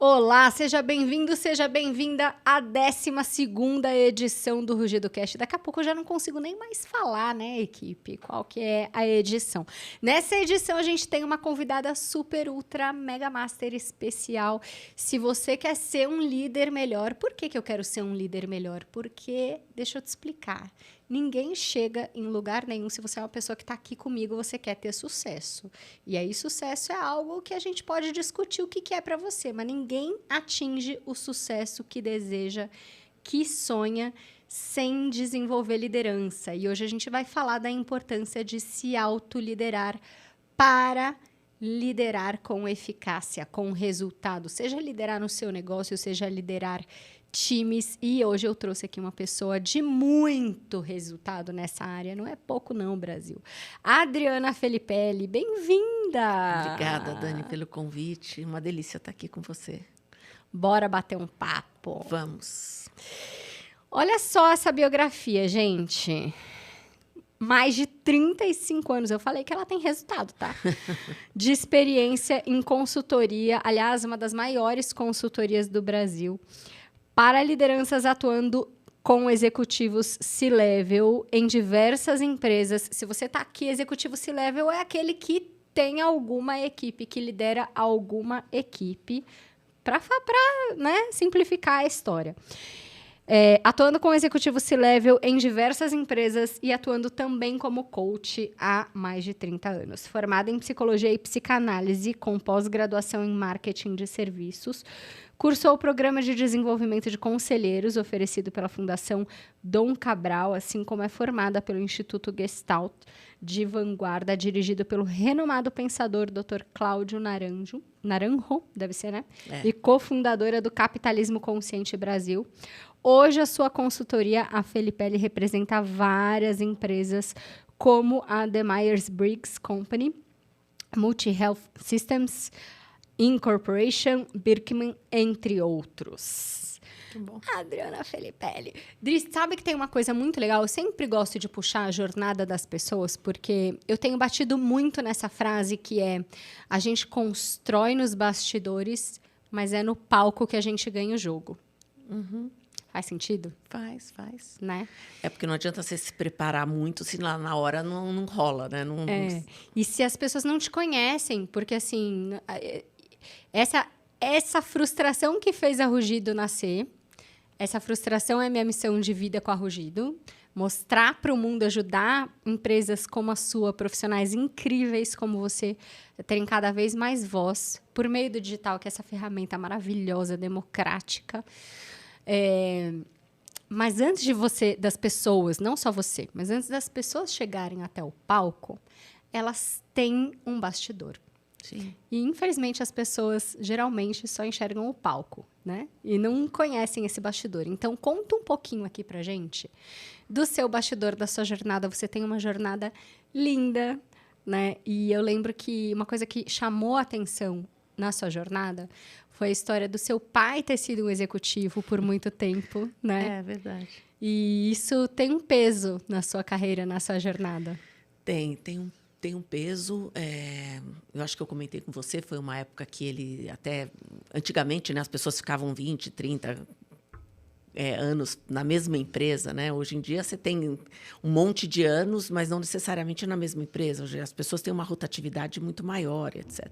Olá, seja bem-vindo, seja bem-vinda à 12ª edição do Rugido Cast. Daqui a pouco eu já não consigo nem mais falar, né, equipe? Qual que é a edição? Nessa edição a gente tem uma convidada super, ultra, mega master especial. Se você quer ser um líder melhor, por que eu quero ser um líder melhor? Porque, deixa eu te explicar, ninguém chega em lugar nenhum. Se você é uma pessoa que está aqui comigo, você quer ter sucesso. E aí, sucesso é algo que a gente pode discutir o que é para você, mas ninguém atinge o sucesso que deseja, que sonha, sem desenvolver liderança. E hoje a gente vai falar da importância de se autoliderar para liderar com eficácia, com resultado. Seja liderar no seu negócio, seja liderar times. E hoje eu trouxe aqui uma pessoa de muito resultado nessa área. Não é pouco não, Brasil. Adriana Felipelli, bem-vinda! Obrigada, Dani, pelo convite. Uma delícia estar aqui com você. Bora bater um papo. Vamos. Olha só essa biografia, gente. Mais de 35 anos. Eu falei que ela tem resultado, tá? De experiência em consultoria. Aliás, uma das maiores consultorias do Brasil. Para lideranças atuando com executivos C-Level em diversas empresas. Se você está aqui, executivo C-Level é aquele que tem alguma equipe, que lidera alguma equipe, para né, simplificar a história. Atuando com executivo C-Level em diversas empresas e atuando também como coach há mais de 30 anos. Formada em psicologia e psicanálise, com pós-graduação em marketing de serviços, cursou o programa de desenvolvimento de conselheiros oferecido pela Fundação Dom Cabral, assim como é formada pelo Instituto Gestalt de Vanguarda, dirigido pelo renomado pensador Dr. Cláudio Naranjo, deve ser, né? E cofundadora do Capitalismo Consciente Brasil. Hoje, a sua consultoria, a Felipelli, representa várias empresas, como a The Myers-Briggs Company, Multi Health Systems, Incorporation, Birkman, entre outros. Muito bom. Adriana Felipelli. Dri, sabe que tem uma coisa muito legal? Eu sempre gosto de puxar a jornada das pessoas, porque eu tenho batido muito nessa frase que é: a gente constrói nos bastidores, mas é no palco que a gente ganha o jogo. Uhum. Faz sentido? Faz. Né? É porque não adianta você se preparar muito se lá na hora não rola, né? E se as pessoas não te conhecem, porque assim, essa frustração que fez a Rugido nascer, essa frustração é minha missão de vida com a Rugido, mostrar para o mundo, ajudar empresas como a sua, profissionais incríveis como você, a terem cada vez mais voz por meio do digital, que é essa ferramenta maravilhosa, democrática. Mas antes das pessoas, não só você, mas antes das pessoas chegarem até o palco, elas têm um bastidor. Sim. E, infelizmente, as pessoas geralmente só enxergam o palco, né? E não conhecem esse bastidor. Então, conta um pouquinho aqui pra gente do seu bastidor, da sua jornada. Você tem uma jornada linda, né? E eu lembro que uma coisa que chamou a atenção na sua jornada foi a história do seu pai ter sido um executivo por muito tempo, né? É verdade. E isso tem um peso na sua carreira, na sua jornada. Tem um peso. Eu acho que eu comentei com você, foi uma época que ele até... Antigamente, né, as pessoas ficavam 20, 30 anos na mesma empresa, né? Hoje em dia você tem um monte de anos, mas não necessariamente na mesma empresa. Hoje as pessoas têm uma rotatividade muito maior, etc.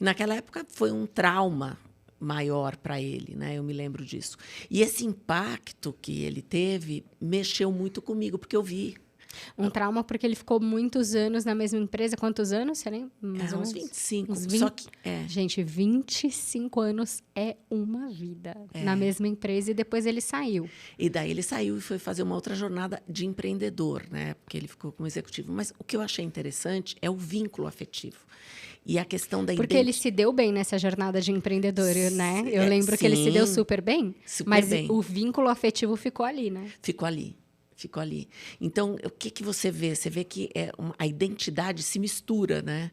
E naquela época foi um trauma maior para ele, né? Eu me lembro disso. E esse impacto que ele teve mexeu muito comigo, porque eu vi. Um trauma porque ele ficou muitos anos na mesma empresa. Quantos anos? Você lembra? Uns 25. Uns 20... Só que, Gente, 25 anos é uma vida na mesma empresa e depois ele saiu. E daí ele saiu e foi fazer uma outra jornada de empreendedor, né? Porque ele ficou como executivo. Mas o que eu achei interessante é o vínculo afetivo. E a questão da Porque ele se deu bem nessa jornada de empreendedor, né? Eu lembro que ele se deu super bem, mas o vínculo afetivo ficou ali, né? Ficou ali. Então, o que você vê? Você vê que a identidade se mistura, né?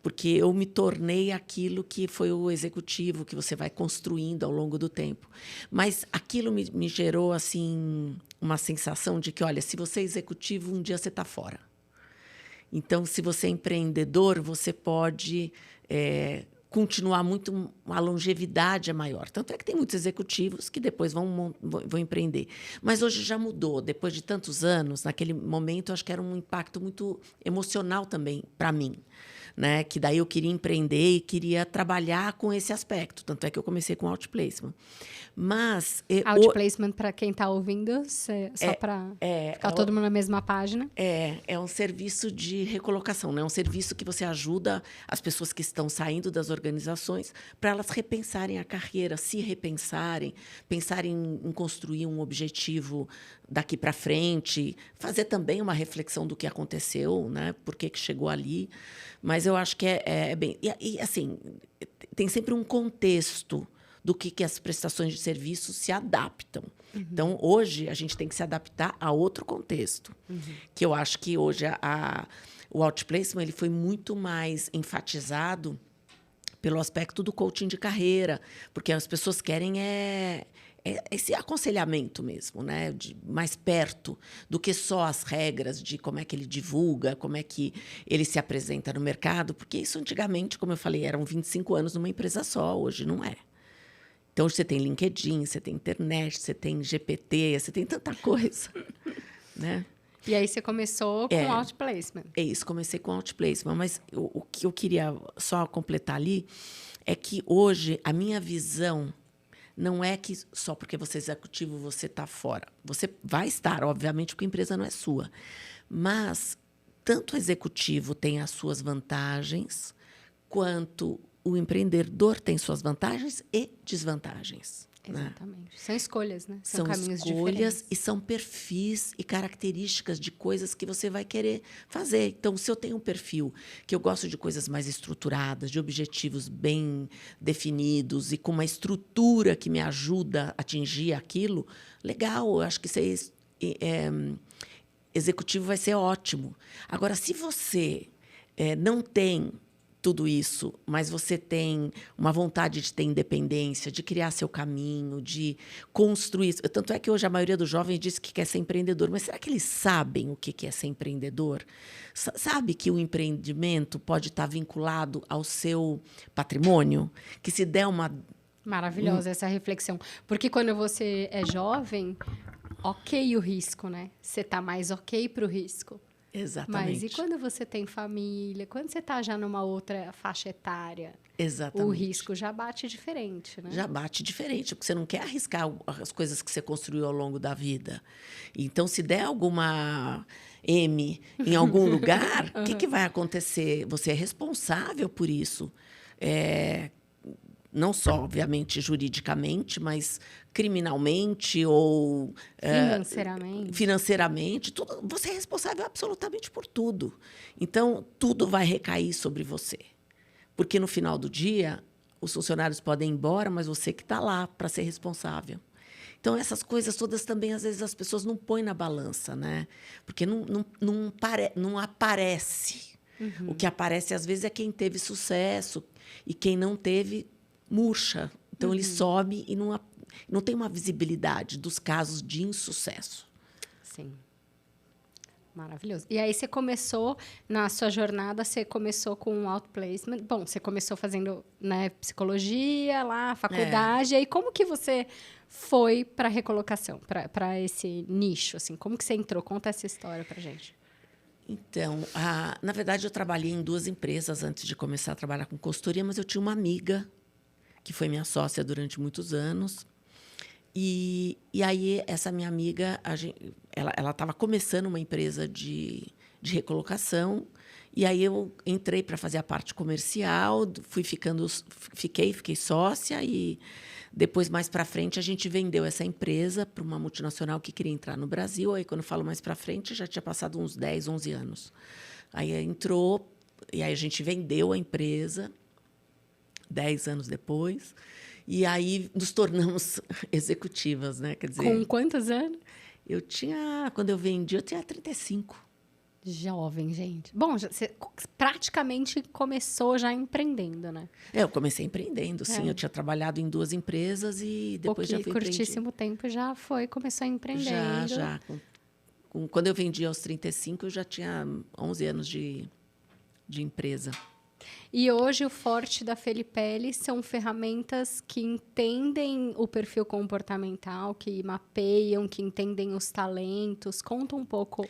Porque eu me tornei aquilo que foi o executivo que você vai construindo ao longo do tempo. Mas aquilo me gerou assim uma sensação de que, olha, se você é executivo, um dia você está fora. Então, se você é empreendedor, você pode continuar muito, a longevidade é maior. Tanto é que tem muitos executivos que depois vão empreender. Mas hoje já mudou. Depois de tantos anos, naquele momento, eu acho que era um impacto muito emocional também para mim. Né? Que daí eu queria empreender e queria trabalhar com esse aspecto. Tanto é que eu comecei com outplacement. Mas... Outplacement, para quem está ouvindo, só para ficar todo mundo na mesma página. É um serviço de recolocação, né? É um serviço que você ajuda as pessoas que estão saindo das organizações para elas repensarem a carreira, se repensarem, pensarem em construir um objetivo daqui para frente, fazer também uma reflexão do que aconteceu, né? Por que chegou ali. Mas eu acho que é bem... E, assim, tem sempre um contexto do que as prestações de serviço se adaptam. Uhum. Então, hoje, a gente tem que se adaptar a outro contexto. Uhum. Que eu acho que hoje o outplacement ele foi muito mais enfatizado pelo aspecto do coaching de carreira, porque as pessoas querem esse aconselhamento mesmo, né? Mais perto do que só as regras de como é que ele divulga, como é que ele se apresenta no mercado, porque isso antigamente, como eu falei, eram 25 anos numa empresa só, hoje não é. Então, você tem LinkedIn, você tem internet, você tem GPT, você tem tanta coisa, né? E aí, você começou com outplacement. É isso, comecei com outplacement. Mas o que eu queria só completar ali é que hoje a minha visão não é que só porque você é executivo você está fora. Você vai estar, obviamente, porque a empresa não é sua. Mas tanto o executivo tem as suas vantagens, quanto o empreendedor tem suas vantagens e desvantagens. Exatamente. Né? São escolhas, né? São caminhos escolhas diferentes. E são perfis e características de coisas que você vai querer fazer. Então, se eu tenho um perfil que eu gosto de coisas mais estruturadas, de objetivos bem definidos e com uma estrutura que me ajuda a atingir aquilo, legal, eu acho que ser executivo vai ser ótimo. Agora, se você não tem tudo isso, mas você tem uma vontade de ter independência, de criar seu caminho, de construir... Tanto é que hoje a maioria dos jovens diz que quer ser empreendedor, mas será que eles sabem o que é ser empreendedor? Sabe que o empreendimento pode estar vinculado ao seu patrimônio? Que se der uma... Maravilhosa essa reflexão. Porque quando você é jovem, ok o risco, né? Você está mais ok para o risco. Exatamente. Mas e quando você tem família? Quando você está já numa outra faixa etária? Exatamente. O risco já bate diferente, né? Já bate diferente, porque você não quer arriscar as coisas que você construiu ao longo da vida. Então, se der alguma M em algum lugar, o que vai acontecer? Você é responsável por isso. Não só, obviamente, juridicamente, mas criminalmente ou... financeiramente. Tudo, você é responsável absolutamente por tudo. Então, tudo vai recair sobre você. Porque, no final do dia, os funcionários podem ir embora, mas você que está lá para ser responsável. Então, essas coisas todas também, às vezes, as pessoas não põem na balança, né? Porque não aparece. Uhum. O que aparece, às vezes, é quem teve sucesso e quem não teve... murcha. Então, ele sobe e não tem uma visibilidade dos casos de insucesso. Sim. Maravilhoso. E aí, você começou, na sua jornada, você começou com um outplacement. Bom, você começou fazendo, né, psicologia lá, faculdade. E aí, como que você foi para a recolocação, para esse nicho? Assim? Como que você entrou? Conta essa história para gente. Então, na verdade, eu trabalhei em 2 empresas antes de começar a trabalhar com consultoria, mas eu tinha uma amiga que foi minha sócia durante muitos anos. E aí, essa minha amiga, ela estava começando uma empresa de recolocação, e aí eu entrei para fazer a parte comercial, fiquei sócia, e depois, mais para frente, a gente vendeu essa empresa para uma multinacional que queria entrar no Brasil. Aí, quando eu falo mais para frente, já tinha passado uns 10, 11 anos. Aí entrou, e aí a gente vendeu a empresa, 10 anos depois, e aí nos tornamos executivas, né? Quer dizer, com quantos anos? Quando eu vendi, eu tinha 35. Jovem, gente. Bom, você praticamente começou já empreendendo, né? Eu comecei empreendendo, sim. Eu tinha trabalhado em 2 empresas e depois já fui curtíssimo tempo já começou empreendendo. Já. Quando eu vendi aos 35, eu já tinha 11 anos de empresa. E hoje o forte da Felipelli são ferramentas que entendem o perfil comportamental, que mapeiam, que entendem os talentos. Conta um pouco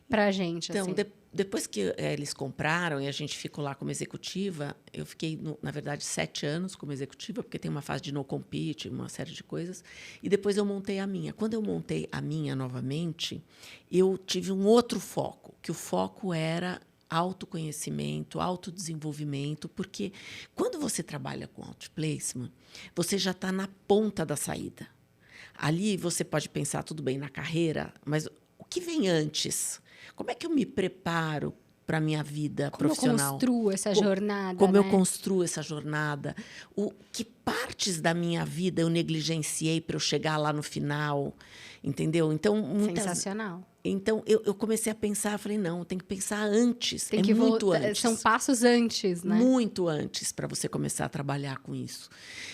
pra gente. Então, Assim. depois que eles compraram e a gente ficou lá como executiva, eu fiquei, na verdade, 7 anos como executiva, porque tem uma fase de no compete, uma série de coisas. E depois eu montei a minha. Quando eu montei a minha novamente, eu tive um outro foco, que o foco era autoconhecimento, autodesenvolvimento, porque quando você trabalha com outplacement, você já está na ponta da saída. Ali você pode pensar, tudo bem, na carreira, mas o que vem antes? Como é que eu me preparo para a minha vida profissional? Como eu construo essa jornada, Como né? eu construo essa jornada? Que partes da minha vida eu negligenciei para eu chegar lá no final? Entendeu? Então, Sensacional. Então, eu comecei a pensar, falei, não, tem que pensar antes. Tem que muito antes. São passos antes, né? Muito antes para você começar a trabalhar com isso.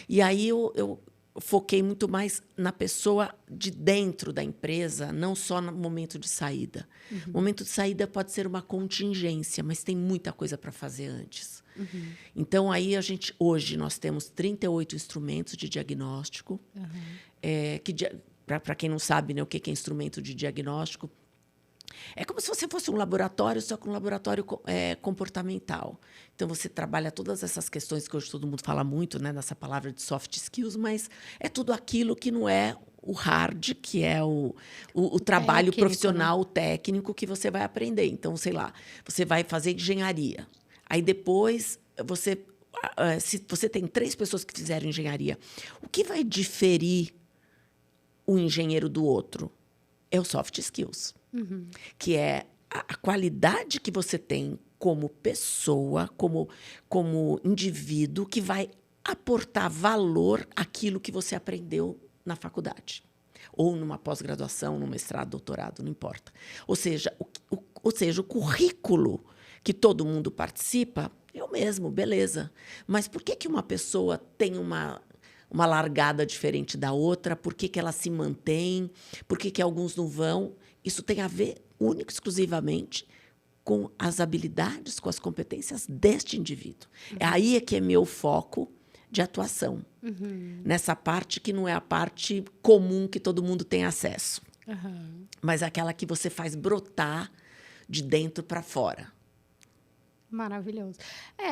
E aí eu foquei muito mais na pessoa de dentro da empresa, não só no momento de saída. O momento de saída pode ser uma contingência, mas tem muita coisa para fazer antes. Então, aí hoje nós temos 38 instrumentos de diagnóstico. Para quem não sabe, né, o que é instrumento de diagnóstico, é como se você fosse um laboratório, só que um laboratório comportamental. Então, você trabalha todas essas questões que hoje todo mundo fala muito, né, nessa palavra de soft skills, mas é tudo aquilo que não é o hard, que é o trabalho técnico, profissional, né? Técnico que você vai aprender. Então, sei lá, você vai fazer engenharia. Aí, depois, se você tem 3 pessoas que fizeram engenharia, o que vai diferir um engenheiro do outro? É o soft skills. Que é a qualidade que você tem como pessoa, como indivíduo, que vai aportar valor àquilo que você aprendeu na faculdade. Ou numa pós-graduação, num mestrado, doutorado, não importa. Ou seja, o currículo que todo mundo participa é o mesmo, beleza. Mas por que uma pessoa tem uma largada diferente da outra? Por que ela se mantém? Por que alguns não vão? Isso tem a ver, única e exclusivamente, com as habilidades, com as competências deste indivíduo. É aí que é meu foco de atuação. Nessa parte que não é a parte comum que todo mundo tem acesso. Mas aquela que você faz brotar de dentro para fora. Maravilhoso.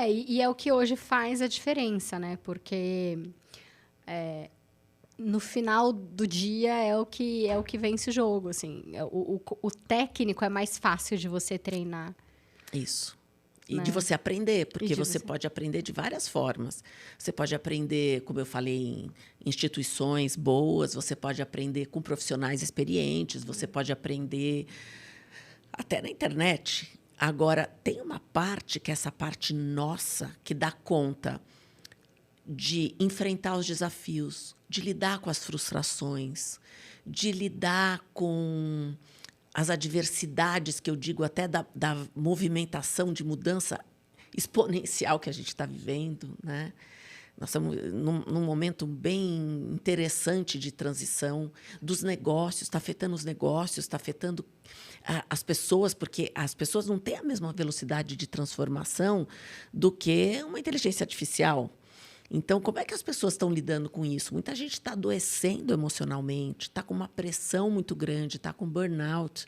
E é o que hoje faz a diferença, né? Porque no final do dia é o que vence o jogo, assim. O técnico é mais fácil de você treinar. Isso. E, né, de você aprender, porque você pode aprender de várias formas. Você pode aprender, como eu falei, em instituições boas, você pode aprender com profissionais experientes, você pode aprender até na internet. Agora, tem uma parte que é essa parte nossa, que dá conta de enfrentar os desafios, de lidar com as frustrações, de lidar com as adversidades, que eu digo até da movimentação de mudança exponencial que a gente está vivendo, né? Nós estamos num momento bem interessante de transição dos negócios, está afetando os negócios, está afetando as pessoas, porque as pessoas não têm a mesma velocidade de transformação do que uma inteligência artificial. Então, como é que as pessoas estão lidando com isso? Muita gente está adoecendo emocionalmente, está com uma pressão muito grande, está com burnout.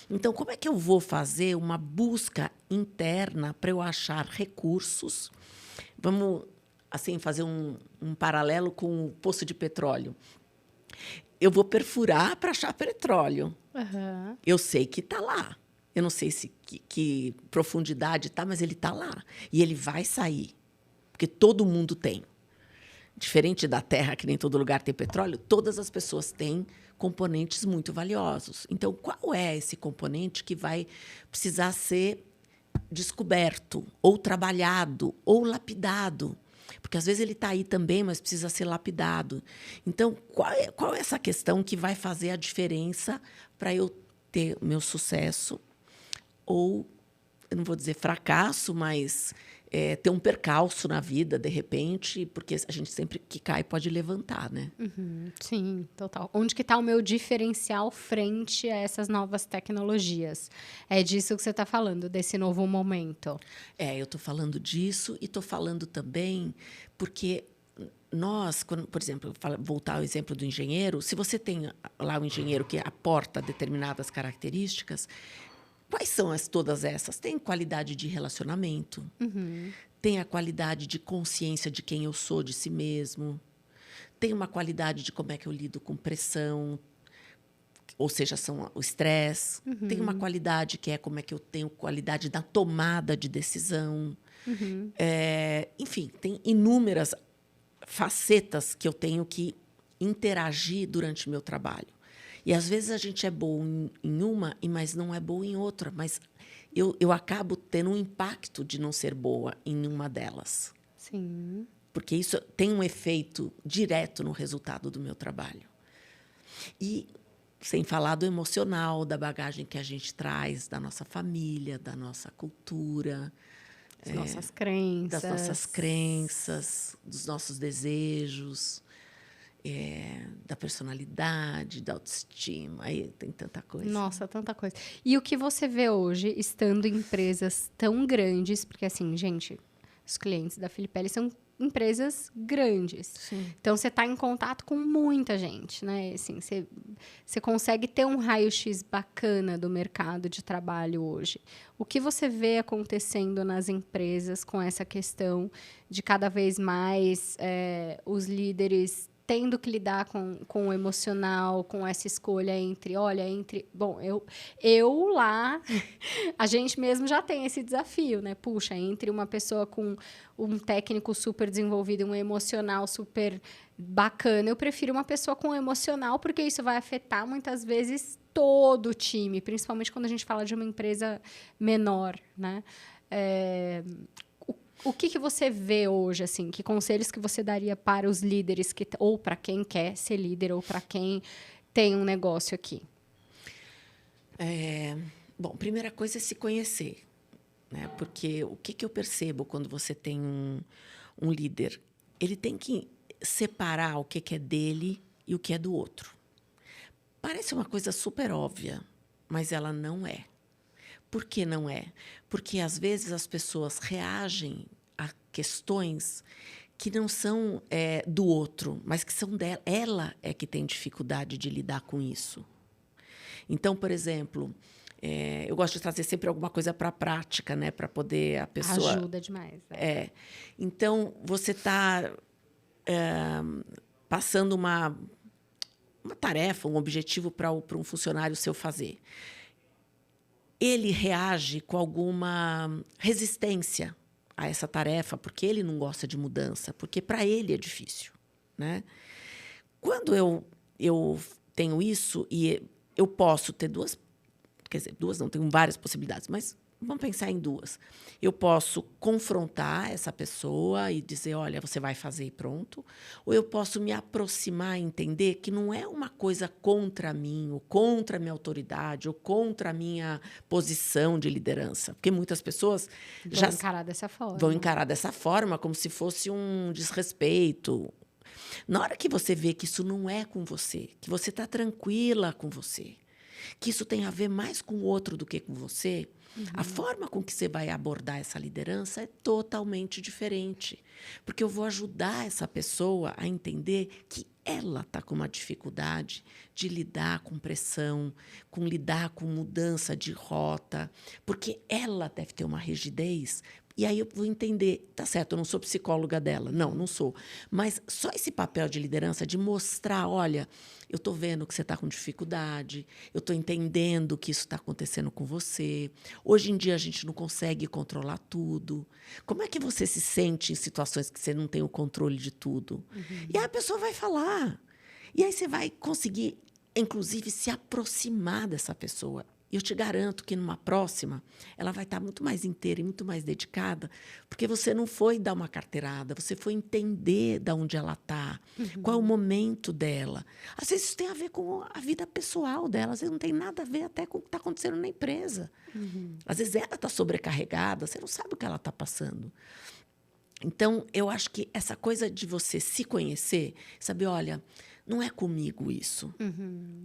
Então, como é que eu vou fazer uma busca interna para eu achar recursos? Vamos, assim, fazer um paralelo com o poço de petróleo. Eu vou perfurar para achar petróleo. Eu sei que está lá. Eu não sei que profundidade está, mas ele está lá. E ele vai sair. Porque todo mundo tem. Diferente da Terra, que nem todo lugar tem petróleo, todas as pessoas têm componentes muito valiosos. Então, qual é esse componente que vai precisar ser descoberto, ou trabalhado, ou lapidado? Porque, às vezes, ele está aí também, mas precisa ser lapidado. Então, qual é essa questão que vai fazer a diferença para eu ter o meu sucesso ou eu não vou dizer fracasso, mas ter um percalço na vida, de repente, porque a gente sempre que cai pode levantar, né? Sim, total. Onde que está o meu diferencial frente a essas novas tecnologias? É disso que você está falando, desse novo momento. Eu estou falando disso e estou falando também porque nós, quando, por exemplo, voltar ao exemplo do engenheiro, se você tem lá um engenheiro que aporta determinadas características, quais são todas essas? Tem qualidade de relacionamento, tem a qualidade de consciência de quem eu sou, de si mesmo, tem uma qualidade de como é que eu lido com pressão, ou seja, são o estresse, tem uma qualidade que é como é que eu tenho qualidade da tomada de decisão. Enfim, tem inúmeras facetas que eu tenho que interagir durante o meu trabalho. E, às vezes, a gente é bom em uma, mas não é boa em outra. Mas eu acabo tendo um impacto de não ser boa em uma delas. Sim. Porque isso tem um efeito direto no resultado do meu trabalho. E, sem falar do emocional, da bagagem que a gente traz, da nossa família, da nossa cultura, Das nossas crenças. das nossas crenças, dos nossos desejos, da personalidade, da autoestima. Aí tem tanta coisa. Nossa, tanta coisa. E o que você vê hoje, estando em empresas tão grandes, porque assim, gente, os clientes da Filipelli são empresas grandes. Sim. Então, você está em contato com muita gente, né? Assim, você consegue ter um raio-x bacana do mercado de trabalho hoje. O que você vê acontecendo nas empresas com essa questão de cada vez mais os líderes tendo que lidar com o emocional, com essa escolha entre... Bom, eu lá, a gente mesmo já tem esse desafio, né? Puxa, entre uma pessoa com um técnico super desenvolvido e um emocional super bacana, eu prefiro uma pessoa com emocional, porque isso vai afetar, muitas vezes, todo o time, principalmente quando a gente fala de uma empresa menor, né? O que você vê hoje, assim? Que conselhos que você daria para os líderes, ou para quem quer ser líder, ou para quem tem um negócio aqui? Bom, primeira coisa é se conhecer, né? Porque o que eu percebo quando você tem um líder? Ele tem que separar o que é dele e o que é do outro. Parece uma coisa super óbvia, mas ela não é. Por que não é? Porque, às vezes, as pessoas reagem a questões que não são do outro, mas que são dela. Ela é que tem dificuldade de lidar com isso. Então, por exemplo, eu gosto de trazer sempre alguma coisa para a prática, né? Para poder a pessoa... Ajuda demais. Então, você está passando uma tarefa, um objetivo para um funcionário seu fazer. Ele reage com alguma resistência a essa tarefa, porque ele não gosta de mudança, porque para ele é difícil, né? Quando eu tenho isso, e eu posso ter duas... Quer dizer, duas não, tenho várias possibilidades, mas vamos pensar em duas. Eu posso confrontar essa pessoa e dizer, olha, você vai fazer e pronto. Ou eu posso me aproximar e entender que não é uma coisa contra mim, ou contra a minha autoridade, ou contra a minha posição de liderança. Porque muitas pessoas vão encarar dessa forma. Vão encarar dessa forma, como se fosse um desrespeito. Na hora que você vê que isso não é com você, que você está tranquila com você, que isso tem a ver mais com o outro do que com você, a forma com que você vai abordar essa liderança é totalmente diferente. Porque eu vou ajudar essa pessoa a entender que ela está com uma dificuldade de lidar com pressão, com lidar com mudança de rota, porque ela deve ter uma rigidez. E aí eu vou entender, tá certo, eu não sou psicóloga dela, não sou. Mas só esse papel de liderança, de mostrar, olha, eu estou vendo que você está com dificuldade, eu estou entendendo que isso está acontecendo com você. Hoje em dia a gente não consegue controlar tudo. Como é que você se sente em situações que você não tem o controle de tudo? E aí a pessoa vai falar. E aí você vai conseguir, inclusive, se aproximar dessa pessoa E eu te garanto que numa próxima, ela vai estar muito mais inteira e muito mais dedicada, porque você não foi dar uma carteirada, você foi entender de onde ela está, qual é o momento dela. Às vezes isso tem a ver com a vida pessoal dela, às vezes não tem nada a ver até com o que está acontecendo na empresa. Às vezes ela está sobrecarregada, você não sabe o que ela está passando. Então, eu acho que essa coisa de você se conhecer, saber, olha, não é comigo isso.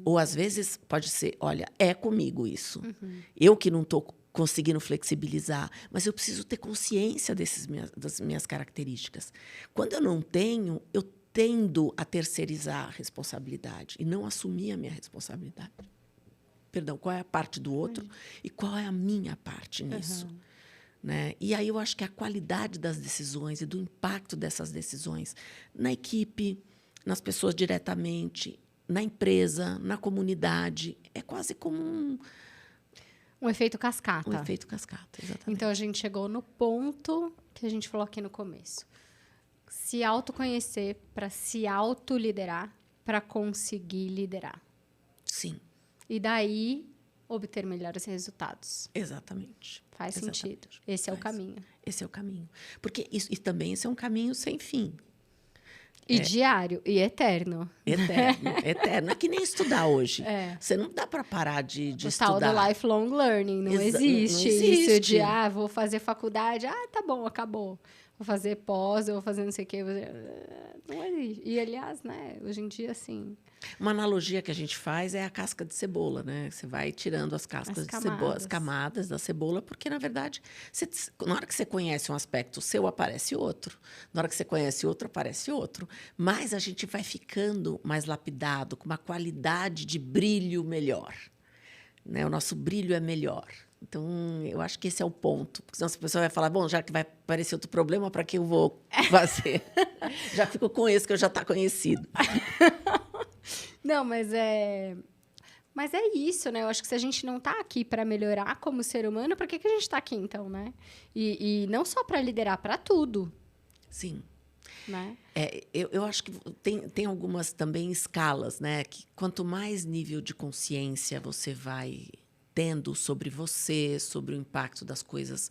Ou, às vezes, pode ser, olha, é comigo isso. Eu que não estou conseguindo flexibilizar, mas eu preciso ter consciência das minhas características. Quando eu não tenho, eu tendo a terceirizar a responsabilidade e não assumir a minha responsabilidade. Perdão, qual é a parte do outro e qual é a minha parte nisso? Né? E aí eu acho que a qualidade das decisões e do impacto dessas decisões na equipe, nas pessoas diretamente, na empresa, na comunidade, é quase como um efeito cascata. Um efeito cascata, exatamente. Então, a gente chegou no ponto que a gente falou aqui no começo. Se autoconhecer para se autoliderar, para conseguir liderar. Sim. E daí, obter melhores resultados. Exatamente. Faz sentido. Esse é o caminho. Esse é o caminho. Porque isso, e também esse é um caminho sem fim. E diário, e eterno. Eterno, eterno. É que nem estudar hoje. Você não dá para parar de estudar. O tal do lifelong learning. Não existe isso de, vou fazer faculdade. Tá bom, acabou. Vou fazer pós, eu vou fazer não sei o quê. Não existe. E, aliás, né, hoje em dia, assim... Uma analogia que a gente faz é a casca de cebola, né? Você vai tirando as cascas de cebola, as camadas da cebola, porque, na verdade, na hora que você conhece um aspecto seu, aparece outro. Na hora que você conhece outro, aparece outro. Mas a gente vai ficando mais lapidado, com uma qualidade de brilho melhor. Né? O nosso brilho é melhor. Então, eu acho que esse é o ponto. Porque senão a pessoa vai falar, bom, já que vai aparecer outro problema, para que eu vou fazer? Já fico com esse que eu já está conhecido. Não, mas é isso, né? Eu acho que se a gente não está aqui para melhorar como ser humano, para que a gente está aqui, então, né? E não só para liderar, para tudo. Sim. Né? Eu acho que tem algumas também escalas, né? Que quanto mais nível de consciência você vai tendo sobre você, sobre o impacto das coisas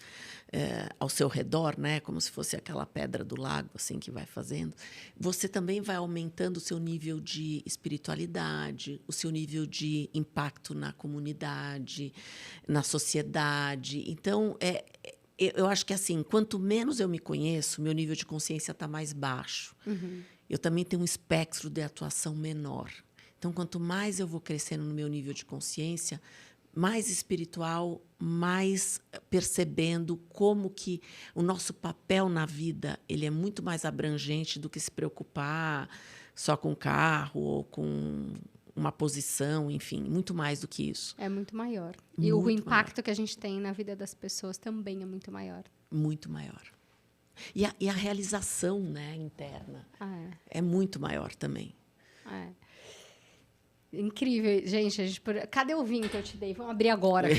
ao seu redor, né? Como se fosse aquela pedra do lago assim que vai fazendo, você também vai aumentando o seu nível de espiritualidade, o seu nível de impacto na comunidade, na sociedade. Então, eu acho que assim, quanto menos eu me conheço, meu nível de consciência está mais baixo. Eu também tenho um espectro de atuação menor. Então, quanto mais eu vou crescendo no meu nível de consciência, mais espiritual, mais percebendo como que o nosso papel na vida ele é muito mais abrangente do que se preocupar só com o carro ou com uma posição, enfim, muito mais do que isso. É muito maior. E o impacto que a gente tem na vida das pessoas também é muito maior. Muito maior. E a realização, né, interna é muito maior também. Incrível. Gente, cadê o vinho que eu te dei? Vamos abrir agora.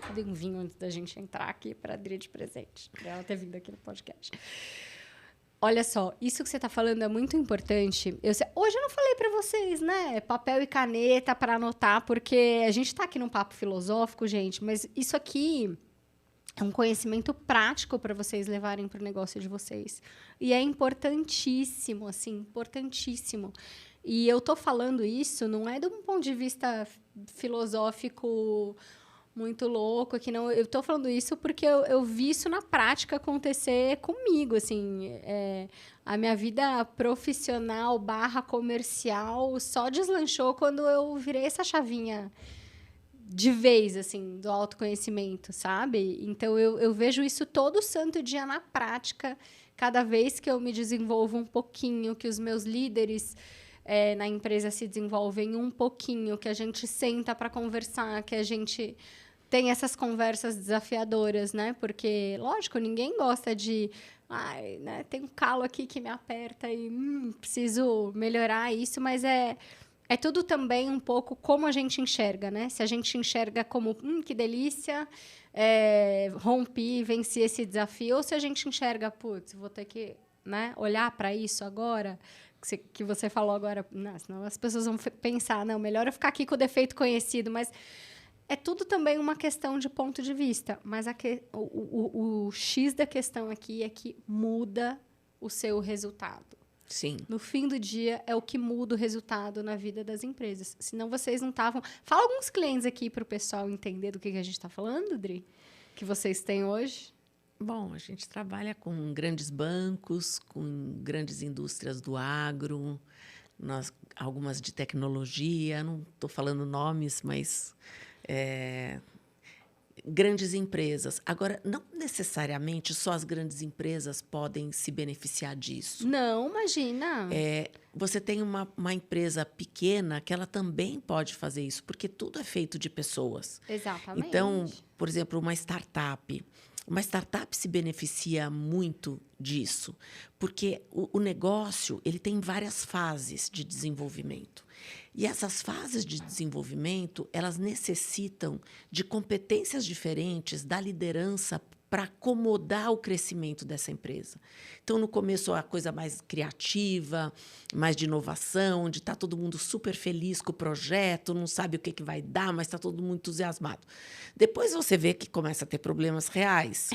Cadê um vinho antes da gente entrar aqui para a Adri de presente? Para ela ter vindo aqui no podcast. Olha só, isso que você está falando é muito importante. Hoje eu não falei para vocês, né? Papel e caneta para anotar, porque a gente está aqui num papo filosófico, gente, mas isso aqui é um conhecimento prático para vocês levarem para o negócio de vocês. E é importantíssimo, assim, importantíssimo. E eu tô falando isso não é de um ponto de vista filosófico muito louco, que não. Eu tô falando isso porque eu vi isso na prática acontecer comigo, assim. A minha vida profissional / comercial só deslanchou quando eu virei essa chavinha de vez, assim, do autoconhecimento, sabe? Então, eu vejo isso todo santo dia na prática, cada vez que eu me desenvolvo um pouquinho, que os meus líderes na empresa se desenvolvem um pouquinho, que a gente senta para conversar, que a gente tem essas conversas desafiadoras, né? Porque, lógico, ninguém gosta de... né? Tem um calo aqui que me aperta e preciso melhorar isso, mas é tudo também um pouco como a gente enxerga, né? Se a gente enxerga como, que delícia, rompi, venci esse desafio, ou se a gente enxerga, putz, vou ter que, né, olhar para isso agora... que você falou agora, não, senão as pessoas vão pensar, não, melhor eu ficar aqui com o defeito conhecido, mas É tudo também uma questão de ponto de vista, mas o X da questão aqui é que muda o seu resultado. Sim. No fim do dia, é o que muda o resultado na vida das empresas. Senão, vocês não estavam... Fala alguns clientes aqui para o pessoal entender do que a gente está falando, Dri, que vocês têm hoje. Bom, a gente trabalha com grandes bancos, com grandes indústrias do agro, algumas de tecnologia, não estou falando nomes, mas grandes empresas. Agora, não necessariamente só as grandes empresas podem se beneficiar disso. Não, imagina. Você tem uma empresa pequena que ela também pode fazer isso, porque tudo é feito de pessoas. Exatamente. Então, por exemplo, uma startup se beneficia muito disso, porque o negócio ele tem várias fases de desenvolvimento. E essas fases de desenvolvimento, elas necessitam de competências diferentes da liderança para acomodar o crescimento dessa empresa. Então, no começo, a coisa mais criativa, mais de inovação, onde está todo mundo super feliz com o projeto, não sabe o que vai dar, mas está todo mundo entusiasmado. Depois você vê que começa a ter problemas reais.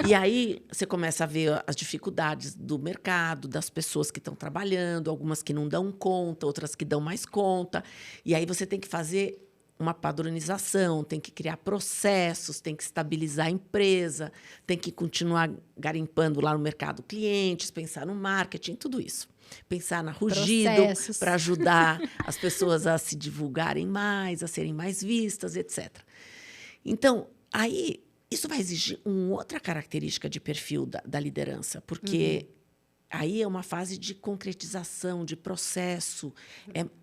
E aí você começa a ver as dificuldades do mercado, das pessoas que estão trabalhando, algumas que não dão conta, outras que dão mais conta. E aí você tem que fazer uma padronização, tem que criar processos, tem que estabilizar a empresa, tem que continuar garimpando lá no mercado clientes, pensar no marketing, tudo isso. Pensar na Rugido para ajudar as pessoas a se divulgarem mais, a serem mais vistas, etc. Então, aí, isso vai exigir uma outra característica de perfil da liderança, porque aí é uma fase de concretização, de processo,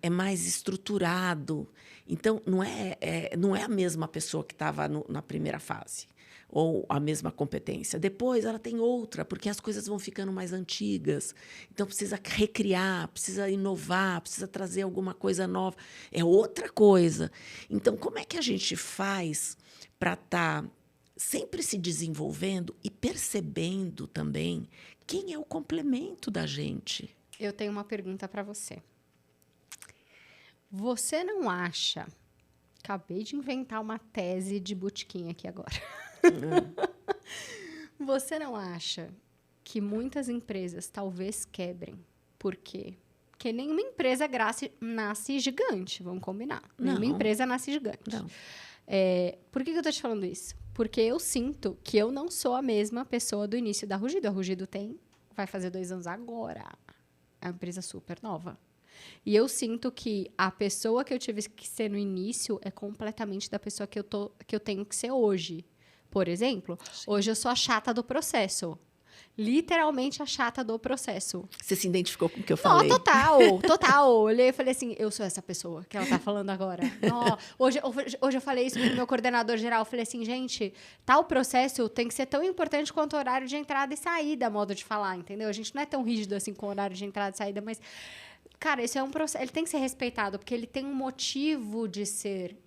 é mais estruturado. Então, não é a mesma pessoa que estava na primeira fase, ou a mesma competência. Depois, ela tem outra, porque as coisas vão ficando mais antigas. Então, precisa recriar, precisa inovar, precisa trazer alguma coisa nova. É outra coisa. Então, como é que a gente faz para estar sempre se desenvolvendo e percebendo também quem é o complemento da gente? Eu tenho uma pergunta para você. Você não acha... Acabei de inventar uma tese de botequim aqui agora. Você não acha que muitas empresas talvez quebrem? Por quê? Porque nenhuma empresa nasce gigante, vamos combinar. Não. Nenhuma empresa nasce gigante. Não. Por que eu estou te falando isso? Porque eu sinto que eu não sou a mesma pessoa do início da Rugido. A Rugido vai fazer 2 anos agora. É uma empresa super nova. E eu sinto que a pessoa que eu tive que ser no início é completamente da pessoa que eu tenho que ser hoje. Por exemplo, hoje eu sou a chata do processo. Literalmente a chata do processo. Você se identificou com o que eu falei? Não, total. Olhei e falei assim, eu sou essa pessoa que ela tá falando agora. Não, hoje eu falei isso pro meu coordenador geral. Eu falei assim, gente, tal processo tem que ser tão importante quanto o horário de entrada e saída, modo de falar, entendeu? A gente não é tão rígido assim com o horário de entrada e saída, mas... Cara, isso é um processo, ele tem que ser respeitado, porque ele tem um motivo de ser.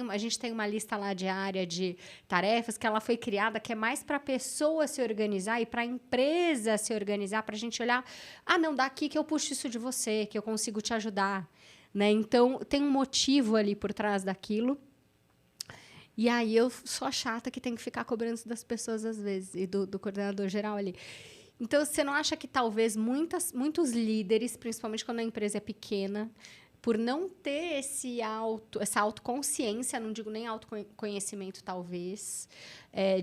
A gente tem uma lista lá diária de tarefas que ela foi criada, que é mais para a pessoa se organizar e para a empresa se organizar, para a gente olhar, não, daqui que eu puxo isso de você, que eu consigo te ajudar. Né? Então, tem um motivo ali por trás daquilo. E aí, eu sou a chata que tem que ficar cobrando isso das pessoas às vezes, e do coordenador geral ali. Então, você não acha que talvez muitos líderes, principalmente quando a empresa é pequena, por não ter essa autoconsciência, não digo nem autoconhecimento, talvez,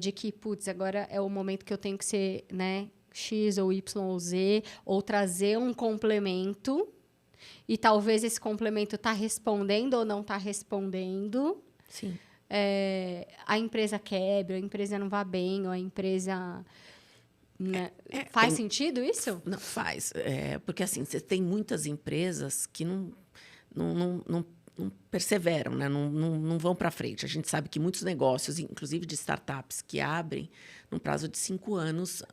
de que, putz, agora é o momento que eu tenho que ser, né, X ou Y ou Z, ou trazer um complemento, e talvez esse complemento está respondendo ou não está respondendo. Sim. A empresa quebra, a empresa não vai bem, ou a empresa... Né? Faz sentido isso? Não faz. Porque assim, você tem muitas empresas que não perseveram, né? não vão para frente. A gente sabe que muitos negócios, inclusive de startups, que abrem, num prazo de 5 anos,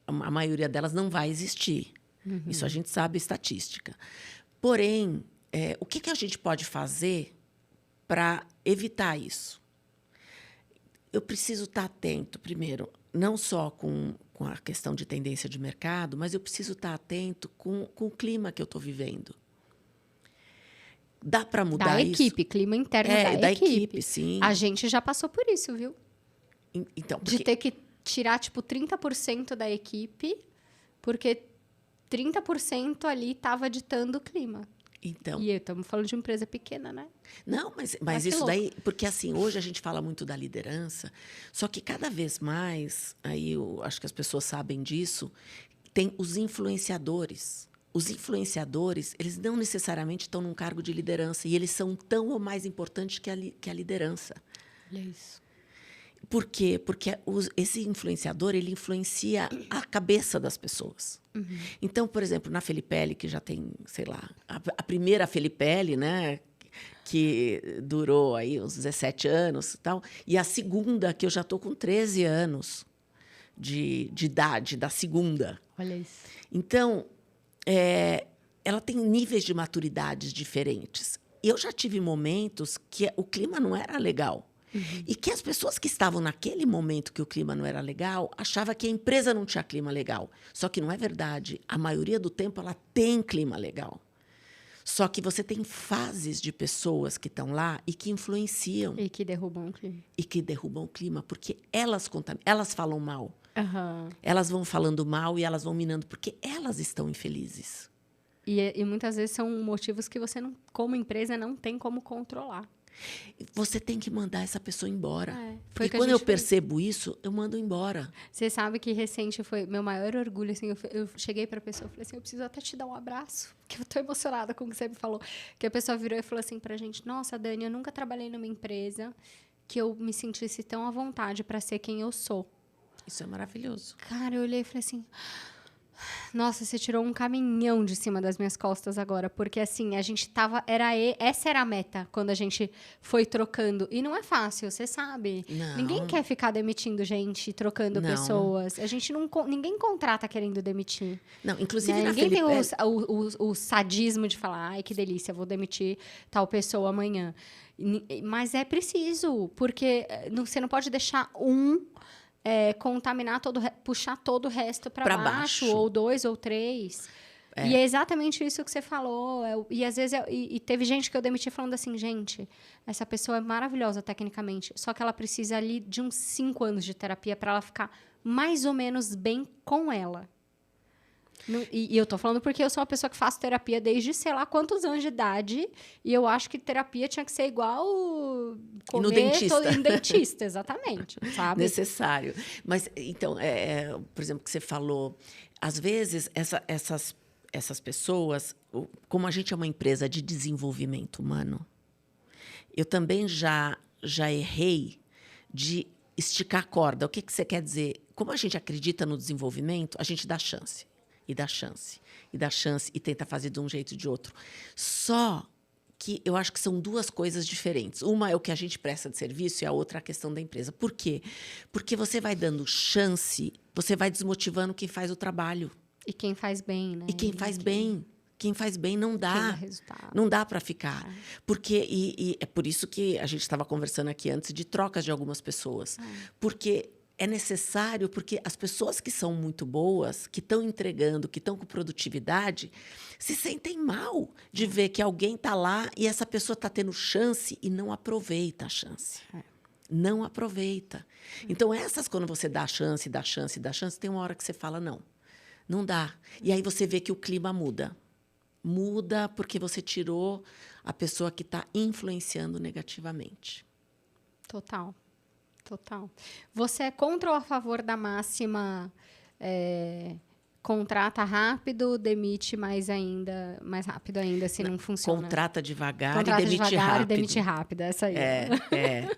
a maioria delas não vai existir. Uhum. Isso a gente sabe, estatística. Porém, o que a gente pode fazer para evitar isso? Eu preciso estar atento, primeiro, não só com a questão de tendência de mercado, mas eu preciso estar atento com o clima que eu estou vivendo. Dá para mudar Da isso? equipe, clima interno Da equipe, sim. A gente já passou por isso, viu? Então, De ter que tirar, tipo, 30% da equipe, porque 30% ali estava ditando o clima. Então, E estamos falando de uma empresa pequena, né? não, mas isso daí... Porque, assim, hoje a gente fala muito da liderança, só que cada vez mais, aí eu acho que as pessoas sabem disso, tem os influenciadores. Os influenciadores, eles não necessariamente estão num cargo de liderança, e eles são tão ou mais importantes que a liderança. Olha isso. Por quê? Porque esse influenciador, ele influencia a cabeça das pessoas. Uhum. Então, por exemplo, na Felipelli, que já tem, sei lá, a primeira Felipelli, né, que durou aí uns 17 anos e tal, e a segunda, que eu já estou com 13 anos de idade, da segunda. Olha isso. Então, ela tem níveis de maturidades diferentes. Eu já tive momentos que o clima não era legal. E que as pessoas que estavam naquele momento que o clima não era legal, achavam que a empresa não tinha clima legal. Só que não é verdade. A maioria do tempo ela tem clima legal. Só que você tem fases de pessoas que estão lá e que influenciam. E que derrubam o clima. E que derrubam o clima, porque elas falam mal. Uhum. Elas vão falando mal e elas vão minando, porque elas estão infelizes. E muitas vezes são motivos que você, não, como empresa, não tem como controlar. Você tem que mandar essa pessoa embora. Foi Porque quando eu percebo isso, eu mando embora. Você sabe que recente foi meu maior orgulho. Assim, eu cheguei para a pessoa e falei assim, eu preciso até te dar um abraço, porque eu estou emocionada com o que você me falou. Que a pessoa virou e falou assim para a gente, nossa, Dani, eu nunca trabalhei numa empresa que eu me sentisse tão à vontade para ser quem eu sou. Isso é maravilhoso. Cara, eu olhei e falei assim... Nossa, você tirou um caminhão de cima das minhas costas agora, porque assim, a gente tava, essa era a meta quando a gente foi trocando, e não é fácil, você sabe. Não. Ninguém quer ficar demitindo gente, trocando Não. pessoas. A gente ninguém contrata querendo demitir. Não, inclusive na Ninguém tem Felipelli... o sadismo de falar, ai, que delícia, vou demitir tal pessoa amanhã. Mas é preciso, porque você não pode deixar contaminar puxar todo o resto para baixo, ou 2 ou 3. E é exatamente isso que você falou. E às vezes e teve gente que eu demiti falando assim, gente, essa pessoa é maravilhosa tecnicamente, só que ela precisa ali de uns 5 anos de terapia para ela ficar mais ou menos bem com ela. E eu tô falando porque eu sou uma pessoa que faço terapia desde sei lá quantos anos de idade, e eu acho que terapia tinha que ser igual comer no dentista. No dentista, exatamente, sabe? Necessário. Mas, então, por exemplo, que você falou, às vezes, essas pessoas, como a gente é uma empresa de desenvolvimento humano, eu também já errei de esticar a corda. O que você quer dizer? Como a gente acredita no desenvolvimento, a gente dá chance. E dá chance, e dá chance, e tenta fazer de um jeito ou de outro. Só que eu acho que são duas coisas diferentes. Uma é o que a gente presta de serviço e a outra é a questão da empresa. Por quê? Porque você vai dando chance, você vai desmotivando quem faz o trabalho. E quem faz bem, né? E quem faz bem. Quem faz bem não dá. Quem dá resultado. Não dá para ficar. Porque, e é por isso que a gente estava conversando aqui antes de trocas de algumas pessoas. Porque... é necessário, porque as pessoas que são muito boas, que estão entregando, que estão com produtividade, se sentem mal de ver que alguém está lá e essa pessoa está tendo chance e não aproveita a chance. Não aproveita. Então, quando você dá chance, dá chance, dá chance, tem uma hora que você fala, não dá. E aí você vê que o clima muda. Muda porque você tirou a pessoa que está influenciando negativamente. Total. Você é contra ou a favor da máxima contrata rápido, demite mais rápido ainda, se não funciona? Contrata devagar e demite rápido. E demite rápido, essa aí.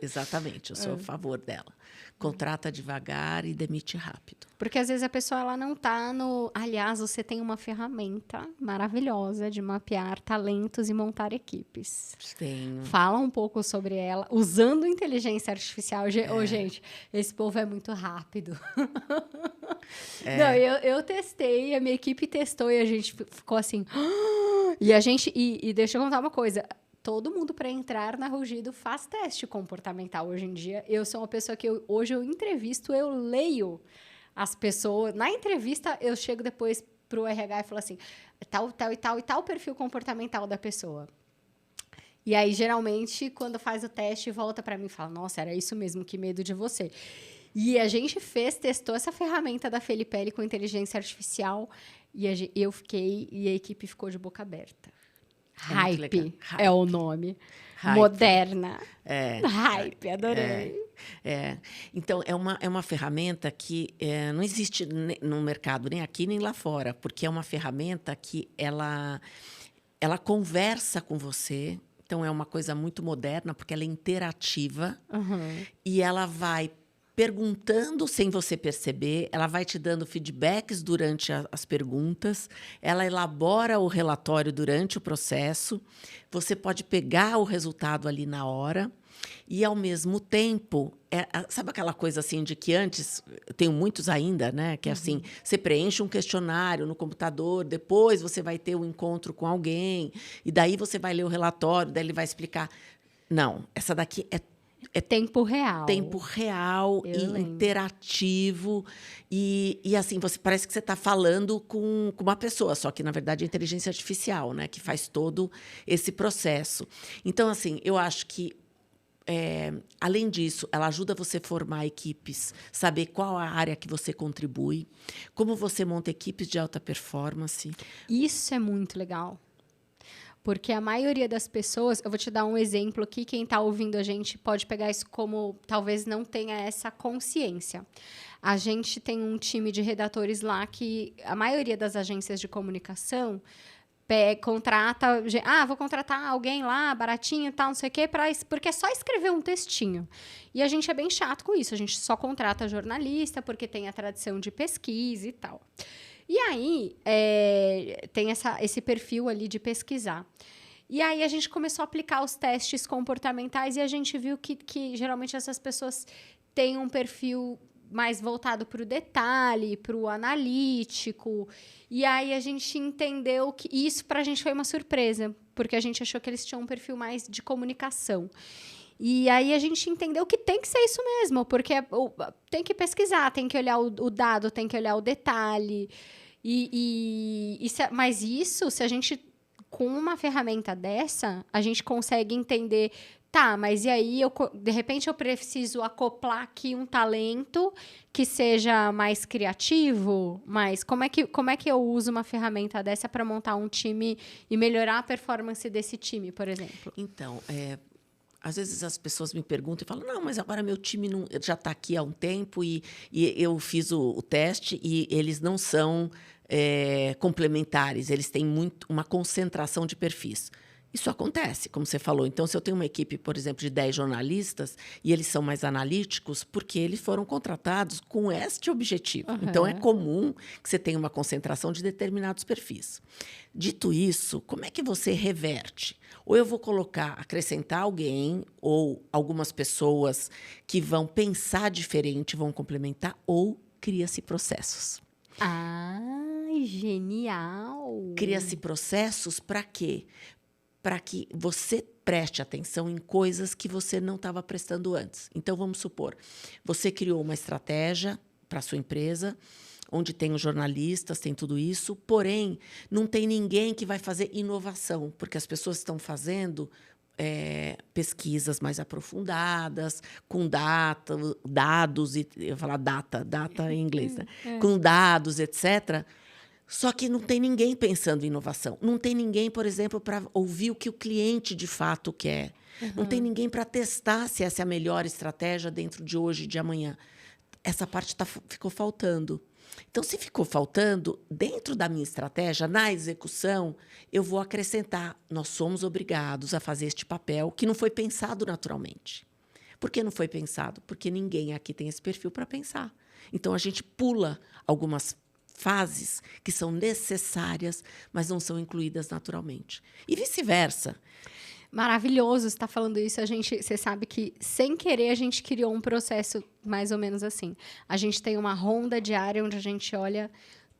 Exatamente, eu sou a favor dela. Contrata devagar e demite rápido. Porque às vezes a pessoa ela não está no... Aliás, você tem uma ferramenta maravilhosa de mapear talentos e montar equipes. Tenho. Fala um pouco sobre ela, usando inteligência artificial. Gente, esse povo é muito rápido. Não, eu testei, a minha equipe testou e a gente ficou assim... E deixa eu contar uma coisa... Todo mundo, para entrar na Rugido, faz teste comportamental hoje em dia. Eu sou uma pessoa que hoje eu entrevisto, eu leio as pessoas. Na entrevista, eu chego depois para o RH e falo assim, tal e tal perfil comportamental da pessoa. E aí, geralmente, quando faz o teste, volta para mim e fala, nossa, era isso mesmo, que medo de você. E a gente testou essa ferramenta da Felipelli com inteligência artificial e eu fiquei e a equipe ficou de boca aberta. É muito legal. Hype é o nome. Hype. Moderna. É, Hype, adorei. Então, é uma ferramenta que não existe no mercado, nem aqui, nem lá fora, porque é uma ferramenta que ela conversa com você. Então, é uma coisa muito moderna, porque ela é interativa e ela vai perguntando sem você perceber, ela vai te dando feedbacks durante as perguntas, ela elabora o relatório durante o processo, você pode pegar o resultado ali na hora e, ao mesmo tempo, sabe aquela coisa assim de que antes, eu tenho muitos ainda, né? Que é assim, você preenche um questionário no computador, depois você vai ter um encontro com alguém, e daí você vai ler o relatório, daí ele vai explicar. Não, essa daqui é tempo real. Tempo real e interativo. E assim, parece que você está falando com uma pessoa, só que, na verdade, é inteligência artificial, né? Que faz todo esse processo. Então, assim, eu acho que, além disso, ela ajuda você a formar equipes, saber qual a área que você contribui, como você monta equipes de alta performance. Isso é muito legal. Porque a maioria das pessoas... Eu vou te dar um exemplo aqui. Quem está ouvindo a gente pode pegar isso como... Talvez não tenha essa consciência. A gente tem um time de redatores lá que... A maioria das agências de comunicação contrata... vou contratar alguém lá, baratinho e tal, não sei o quê, porque é só escrever um textinho. E a gente é bem chato com isso. A gente só contrata jornalista porque tem a tradição de pesquisa e tal. E aí, tem esse perfil ali de pesquisar. E aí, a gente começou a aplicar os testes comportamentais e a gente viu que geralmente, essas pessoas têm um perfil mais voltado para o detalhe, para o analítico. E aí, a gente entendeu que isso, para a gente, foi uma surpresa, porque a gente achou que eles tinham um perfil mais de comunicação. E aí, a gente entendeu que tem que ser isso mesmo, porque tem que pesquisar, tem que olhar o dado, tem que olhar o detalhe. Mas isso, se a gente, com uma ferramenta dessa, a gente consegue entender, tá, mas e aí, de repente, eu preciso acoplar aqui um talento que seja mais criativo, mas como é que eu uso uma ferramenta dessa para montar um time e melhorar a performance desse time, por exemplo? Então, às vezes as pessoas me perguntam e falam, não, mas agora meu time já está aqui há um tempo e eu fiz o teste e eles não são complementares, eles têm uma concentração de perfis. Isso acontece, como você falou. Então, se eu tenho uma equipe, por exemplo, de 10 jornalistas e eles são mais analíticos, porque eles foram contratados com este objetivo. Então, é comum que você tenha uma concentração de determinados perfis. Dito isso, como é que você reverte? Ou eu vou acrescentar alguém ou algumas pessoas que vão pensar diferente, vão complementar, ou cria-se processos. Ai, genial! Cria-se processos para quê? Para que você preste atenção em coisas que você não estava prestando antes. Então, vamos supor, você criou uma estratégia para a sua empresa, onde tem os jornalistas, tem tudo isso, porém, não tem ninguém que vai fazer inovação, porque as pessoas estão fazendo pesquisas mais aprofundadas, com dados, eu vou falar data em inglês, né? Com dados, etc., só que não tem ninguém pensando em inovação. Não tem ninguém, por exemplo, para ouvir o que o cliente de fato quer. Não tem ninguém para testar se essa é a melhor estratégia dentro de hoje e de amanhã. Essa parte ficou faltando. Então, se ficou faltando, dentro da minha estratégia, na execução, eu vou acrescentar. Nós somos obrigados a fazer este papel que não foi pensado naturalmente. Por que não foi pensado? Porque ninguém aqui tem esse perfil para pensar. Então, a gente pula algumas fases que são necessárias, mas não são incluídas naturalmente. E vice-versa. Maravilhoso você estar falando isso. Você sabe que, sem querer, a gente criou um processo mais ou menos assim. A gente tem uma ronda diária onde a gente olha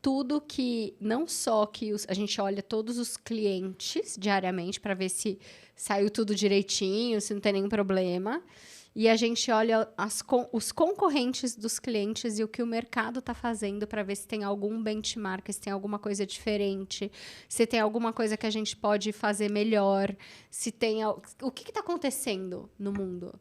tudo que... Não só que a gente olha todos os clientes diariamente para ver se saiu tudo direitinho, se não tem nenhum problema. e a gente olha os concorrentes dos clientes e o que o mercado está fazendo para ver se tem algum benchmark, se tem alguma coisa diferente, se tem alguma coisa que a gente pode fazer melhor, se tem o que está acontecendo no mundo.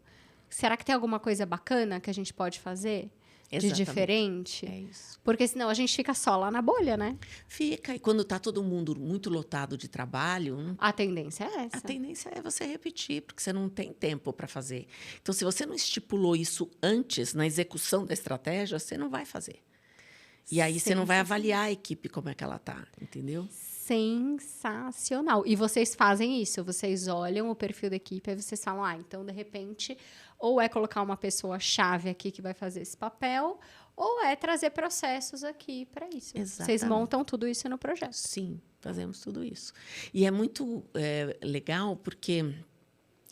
Será que tem alguma coisa bacana que a gente pode fazer? De diferente? É isso. Porque senão a gente fica só lá na bolha, né? Fica, e quando está todo mundo muito lotado de trabalho... A tendência é essa. A tendência é você repetir, porque você não tem tempo para fazer. Então, se você não estipulou isso antes, na execução da estratégia, você não vai fazer. E aí você não vai avaliar a equipe como é que ela está, entendeu? Sensacional. E vocês fazem isso, vocês olham o perfil da equipe, aí vocês falam, então, de repente, ou é colocar uma pessoa-chave aqui que vai fazer esse papel, ou é trazer processos aqui para isso. Exatamente. Vocês montam tudo isso no projeto. Sim, fazemos tudo isso. E é muito legal porque,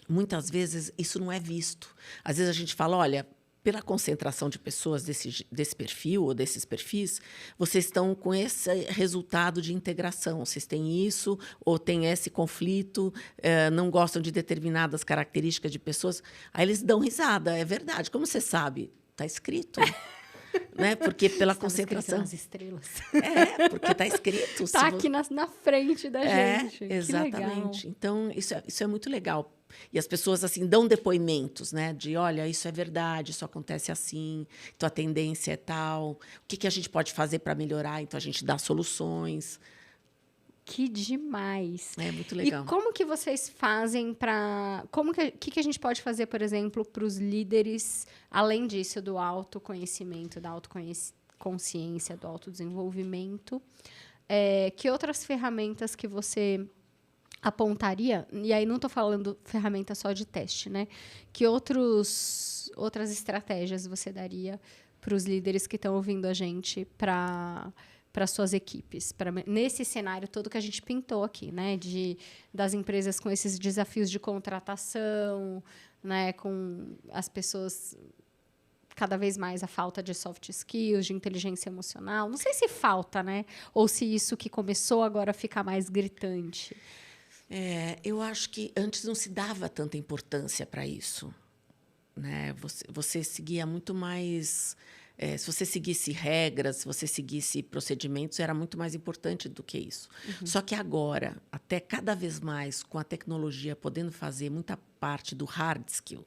muitas vezes, isso não é visto. Às vezes a gente fala, olha... Pela concentração de pessoas desse perfil ou desses perfis, vocês estão com esse resultado de integração. Vocês têm isso ou têm esse conflito, não gostam de determinadas características de pessoas. Aí eles dão risada. É verdade. Como você sabe? Está escrito. Né? Porque pela concentração... nas estrelas. Porque está escrito. Está aqui na frente da gente. Exatamente. Que legal. Então, isso é muito legal. E as pessoas assim dão depoimentos, né? De, olha, isso é verdade, isso acontece assim, então a tendência é tal. O que a gente pode fazer para melhorar? Então a gente dá soluções. Que demais. É muito legal. E como que vocês fazem para... que a gente pode fazer, por exemplo, para os líderes, além disso, do autoconhecimento, da autoconsciência, do autodesenvolvimento? Que outras ferramentas que você apontaria, e aí não estou falando ferramenta só de teste, né? Que outras estratégias você daria para os líderes que estão ouvindo a gente para suas equipes, nesse cenário todo que a gente pintou aqui, né? Das empresas com esses desafios de contratação, né? Com as pessoas cada vez mais a falta de soft skills, de inteligência emocional. Não sei se falta, né? Ou se isso que começou agora fica mais gritante. Eu acho que antes não se dava tanta importância para isso, né? Você seguia muito mais... se você seguisse regras, se você seguisse procedimentos, era muito mais importante do que isso. Uhum. Só que agora, até cada vez mais, com a tecnologia podendo fazer muita parte do hard skill,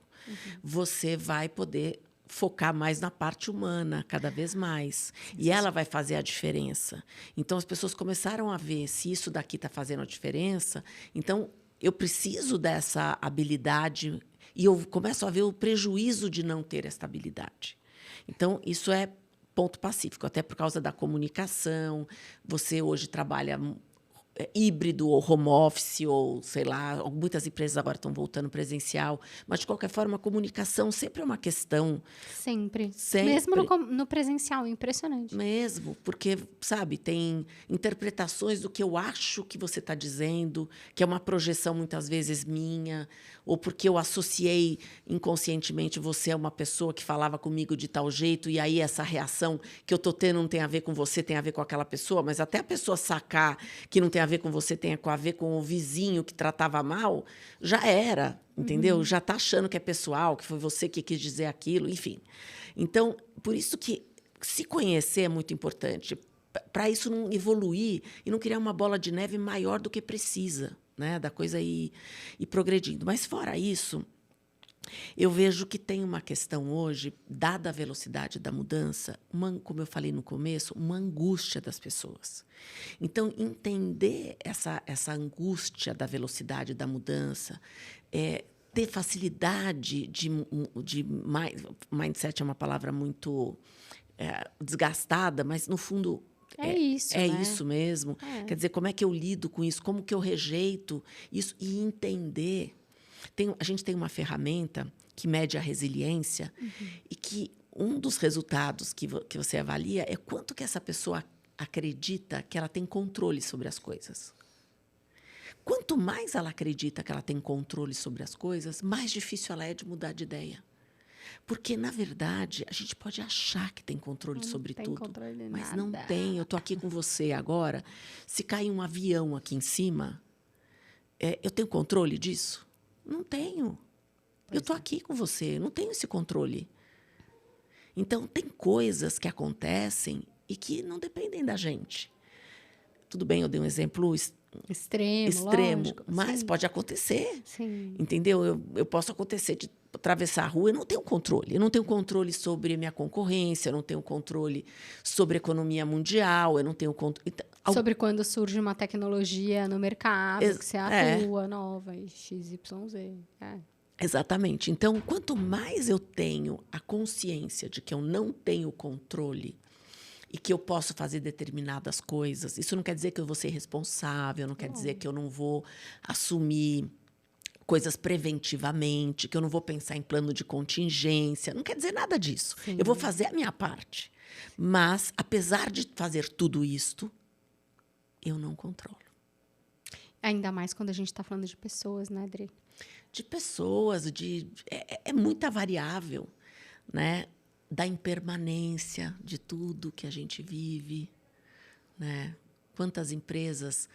você vai poder focar mais na parte humana, cada vez mais. E ela vai fazer a diferença. Então, as pessoas começaram a ver se isso daqui está fazendo a diferença. Então, eu preciso dessa habilidade e eu começo a ver o prejuízo de não ter essa habilidade. Então, isso é ponto pacífico, até por causa da comunicação. Você hoje trabalha híbrido ou home office, ou sei lá, muitas empresas agora estão voltando presencial, mas de qualquer forma a comunicação sempre é uma questão. Sempre. Mesmo no presencial, impressionante. Mesmo, porque, sabe, tem interpretações do que eu acho que você está dizendo, que é uma projeção muitas vezes minha, ou porque eu associei inconscientemente você a uma pessoa que falava comigo de tal jeito, e aí essa reação que eu estou tendo não tem a ver com você, tem a ver com aquela pessoa, mas até a pessoa sacar que não tem a ver com você, tem a ver com o vizinho que tratava mal, já era, entendeu? Já está achando que é pessoal, que foi você que quis dizer aquilo, enfim. Então, por isso que se conhecer é muito importante, para isso não evoluir e não criar uma bola de neve maior do que precisa, né? Da coisa ir progredindo. Mas, fora isso, eu vejo que tem uma questão hoje, dada a velocidade da mudança, como eu falei no começo, uma angústia das pessoas. Então, entender essa angústia da velocidade da mudança, ter facilidade de mindset é uma palavra muito desgastada, mas, no fundo, é isso, né? Isso mesmo. Quer dizer, como é que eu lido com isso? Como que eu rejeito isso? E entender... A gente tem uma ferramenta que mede a resiliência e que um dos resultados que você avalia é quanto que essa pessoa acredita que ela tem controle sobre as coisas. Quanto mais ela acredita que ela tem controle sobre as coisas, mais difícil ela é de mudar de ideia. Porque, na verdade, a gente pode achar que tem controle sobre tudo, mas não tem. Eu estou aqui com você agora. Se cair um avião aqui em cima, eu tenho controle disso? Não tenho. Eu estou aqui com você, eu não tenho esse controle. Então, tem coisas que acontecem e que não dependem da gente. Tudo bem, eu dei um exemplo extremo, lógico, mas sim. pode acontecer. Sim. Entendeu? Eu posso acontecer de atravessar a rua, eu não tenho controle. Eu não tenho controle sobre a minha concorrência, eu não tenho controle sobre a economia mundial, eu não tenho controle. Então, sobre quando surge uma tecnologia no mercado que você atua, nova, e XYZ. Exatamente. Então, quanto mais eu tenho a consciência de que eu não tenho controle e que eu posso fazer determinadas coisas, isso não quer dizer que eu vou ser responsável, não quer dizer que eu não vou assumir coisas preventivamente, que eu não vou pensar em plano de contingência, não quer dizer nada disso. Sim. Eu vou fazer a minha parte. Mas, apesar de fazer tudo isto, eu não controlo. Ainda mais quando a gente está falando de pessoas, né, Adri? De pessoas, é muita variável, né? Da impermanência de tudo que a gente vive, né? Quantas empresas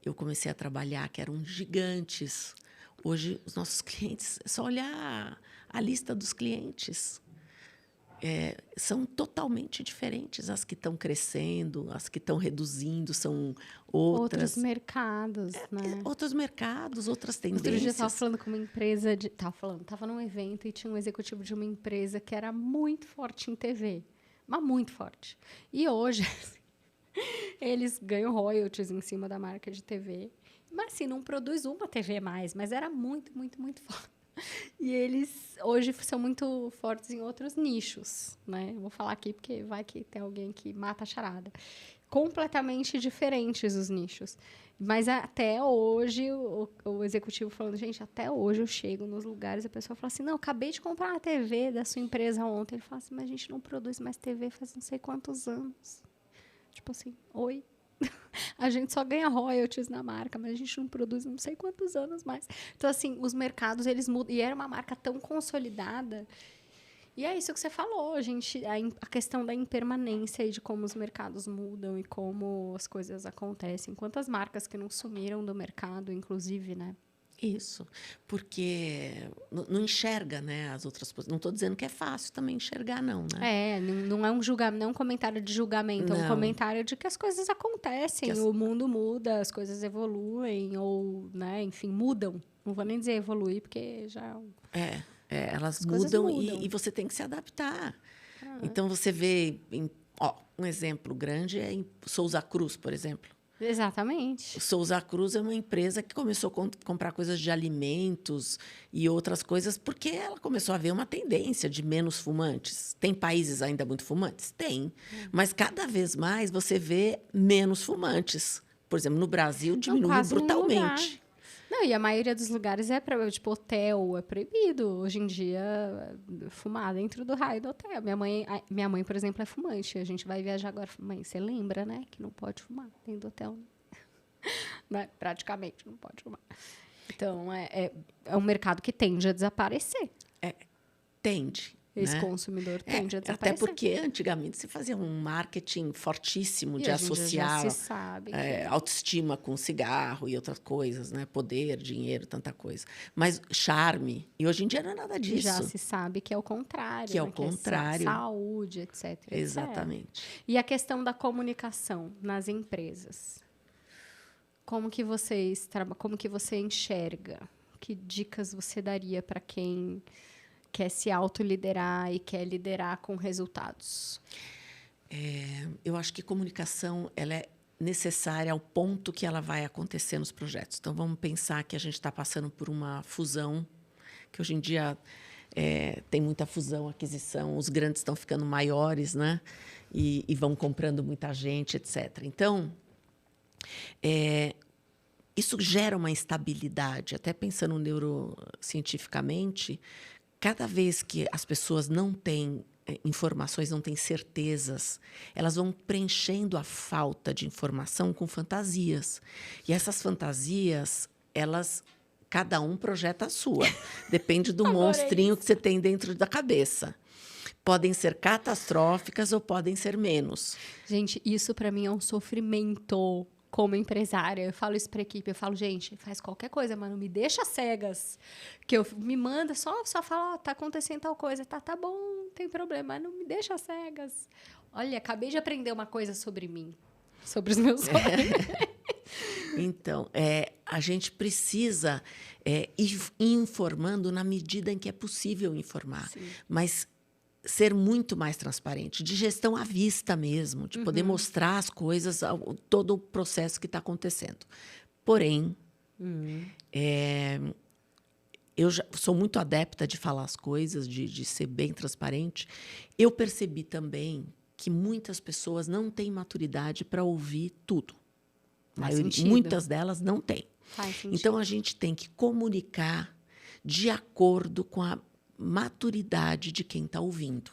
eu comecei a trabalhar que eram gigantes. Hoje, os nossos clientes, é só olhar a lista dos clientes. São totalmente diferentes. As que estão crescendo, as que estão reduzindo, são outras. Outros mercados, né? Outros mercados, outras tendências. Outro dia eu estava falando com uma empresa, estava num evento e tinha um executivo de uma empresa que era muito forte em TV, mas muito forte. E hoje, eles ganham royalties em cima da marca de TV, mas assim, não produz uma TV mais, mas era muito, muito, muito forte. E eles hoje são muito fortes em outros nichos, né? Eu vou falar aqui porque vai que tem alguém que mata a charada. Completamente diferentes os nichos. Mas até hoje, o executivo falando, gente, até hoje eu chego nos lugares e a pessoa fala assim, não, eu acabei de comprar uma TV da sua empresa ontem. Ele fala assim, mas a gente não produz mais TV faz não sei quantos anos. Tipo assim, oi? A gente só ganha royalties na marca, mas a gente não produz não sei quantos anos mais. Então, assim, os mercados, eles mudam. E era uma marca tão consolidada. E é isso que você falou, gente. A questão da impermanência e de como os mercados mudam e como as coisas acontecem. Quantas marcas que não sumiram do mercado, inclusive, né? Isso, porque não enxerga, né, as outras coisas. Não estou dizendo que é fácil também enxergar, não, né? Não é um julgamento, não é um comentário de julgamento, é um comentário de que as coisas acontecem, o mundo muda, as coisas evoluem, ou, né, enfim, mudam. Não vou nem dizer evoluir, porque já... Elas mudam e você tem que se adaptar. Então, você vê... um exemplo grande é em Souza Cruz, por exemplo. Exatamente. Souza Cruz é uma empresa que começou a comprar coisas de alimentos e outras coisas porque ela começou a ver uma tendência de menos fumantes. Tem países ainda muito fumantes? Tem. Mas cada vez mais você vê menos fumantes. Por exemplo, no Brasil diminuiu brutalmente. Não, e a maioria dos lugares tipo, hotel é proibido. Hoje em dia, fumar dentro do raio do hotel. Minha mãe, por exemplo, é fumante. A gente vai viajar agora. Mãe, você lembra, né? Que não pode fumar dentro do hotel. Né? Praticamente não pode fumar. Então, é um mercado que tende a desaparecer. Tende. Esse consumidor tende a desaparecer. Até porque antigamente se fazia um marketing fortíssimo de associar já se sabe autoestima com cigarro e outras coisas, né? Poder, dinheiro, tanta coisa. Mas charme. E hoje em dia não é nada disso. Já se sabe que é o contrário. Que é o contrário. Que é saúde, etc. Exatamente. E a questão da comunicação nas empresas. Como que você enxerga? Que dicas você daria para quem quer se autoliderar e quer liderar com resultados? Eu acho que comunicação ela é necessária ao ponto que ela vai acontecer nos projetos. Então, vamos pensar que a gente está passando por uma fusão, que hoje em dia tem muita fusão, aquisição, os grandes estão ficando maiores, né? E vão comprando muita gente, etc. Então, isso gera uma instabilidade. Até pensando neurocientificamente, cada vez que as pessoas não têm informações, não têm certezas, elas vão preenchendo a falta de informação com fantasias. E essas fantasias, cada um projeta a sua. Depende do monstrinho que você tem dentro da cabeça. Podem ser catastróficas ou podem ser menos. Gente, isso para mim é um sofrimento. como empresária, eu falo isso para a equipe, eu falo, gente, faz qualquer coisa, mas não me deixa cegas, que eu me manda, só fala, tá acontecendo tal coisa, tá bom, não tem problema, mas não me deixa cegas. Olha, acabei de aprender uma coisa sobre mim, sobre os meus sonhos. Então, a gente precisa ir informando na medida em que é possível informar, Sim. mas ser muito mais transparente, de gestão à vista mesmo, de poder mostrar as coisas, todo o processo que está acontecendo. Porém, eu já sou muito adepta de falar as coisas, de ser bem transparente. Eu percebi também que muitas pessoas não têm maturidade para ouvir tudo. Muitas delas não têm. Faz sentido. Então, a gente tem que comunicar de acordo com a maturidade de quem está ouvindo.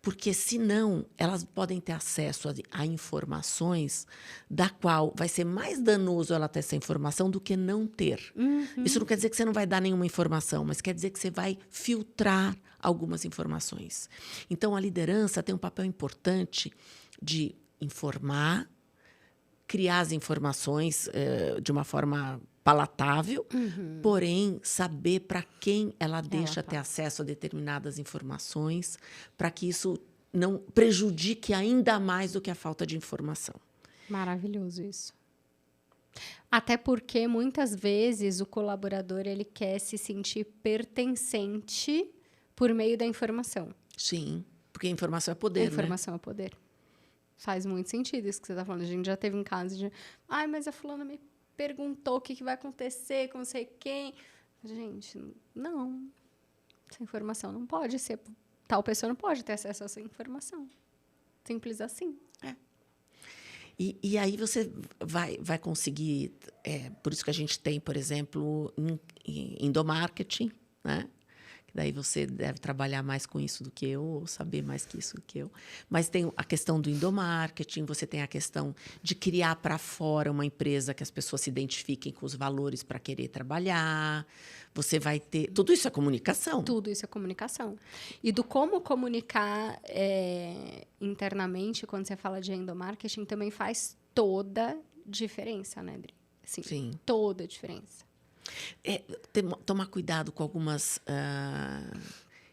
Porque, senão, elas podem ter acesso a informações da qual vai ser mais danoso ela ter essa informação do que não ter. Isso não quer dizer que você não vai dar nenhuma informação, mas quer dizer que você vai filtrar algumas informações. Então, a liderança tem um papel importante de informar, criar as informações de uma forma palatável, porém, saber para quem ela deixa ter acesso a determinadas informações, para que isso não prejudique ainda mais do que a falta de informação. Maravilhoso isso. Até porque, muitas vezes, o colaborador ele quer se sentir pertencente por meio da informação. Sim, porque a informação é poder, A informação é poder. Faz muito sentido isso que você está falando. A gente já teve em casos de... mas a fulana me perguntou o que vai acontecer com não sei quem. Gente, não. Essa informação não pode ser... Tal pessoa não pode ter acesso a essa informação. Simples assim. E aí você vai conseguir... por isso que a gente tem, por exemplo, endomarketing, né? Daí você deve trabalhar mais com isso do que eu, ou saber mais que isso do que eu. Mas tem a questão do endomarketing, você tem a questão de criar para fora uma empresa que as pessoas se identifiquem com os valores para querer trabalhar. Você vai ter... Tudo isso é comunicação. Tudo isso é comunicação. E do como comunicar internamente, quando você fala de endomarketing, também faz toda diferença, né, Adri? Sim. Toda a diferença. Tomar cuidado com algumas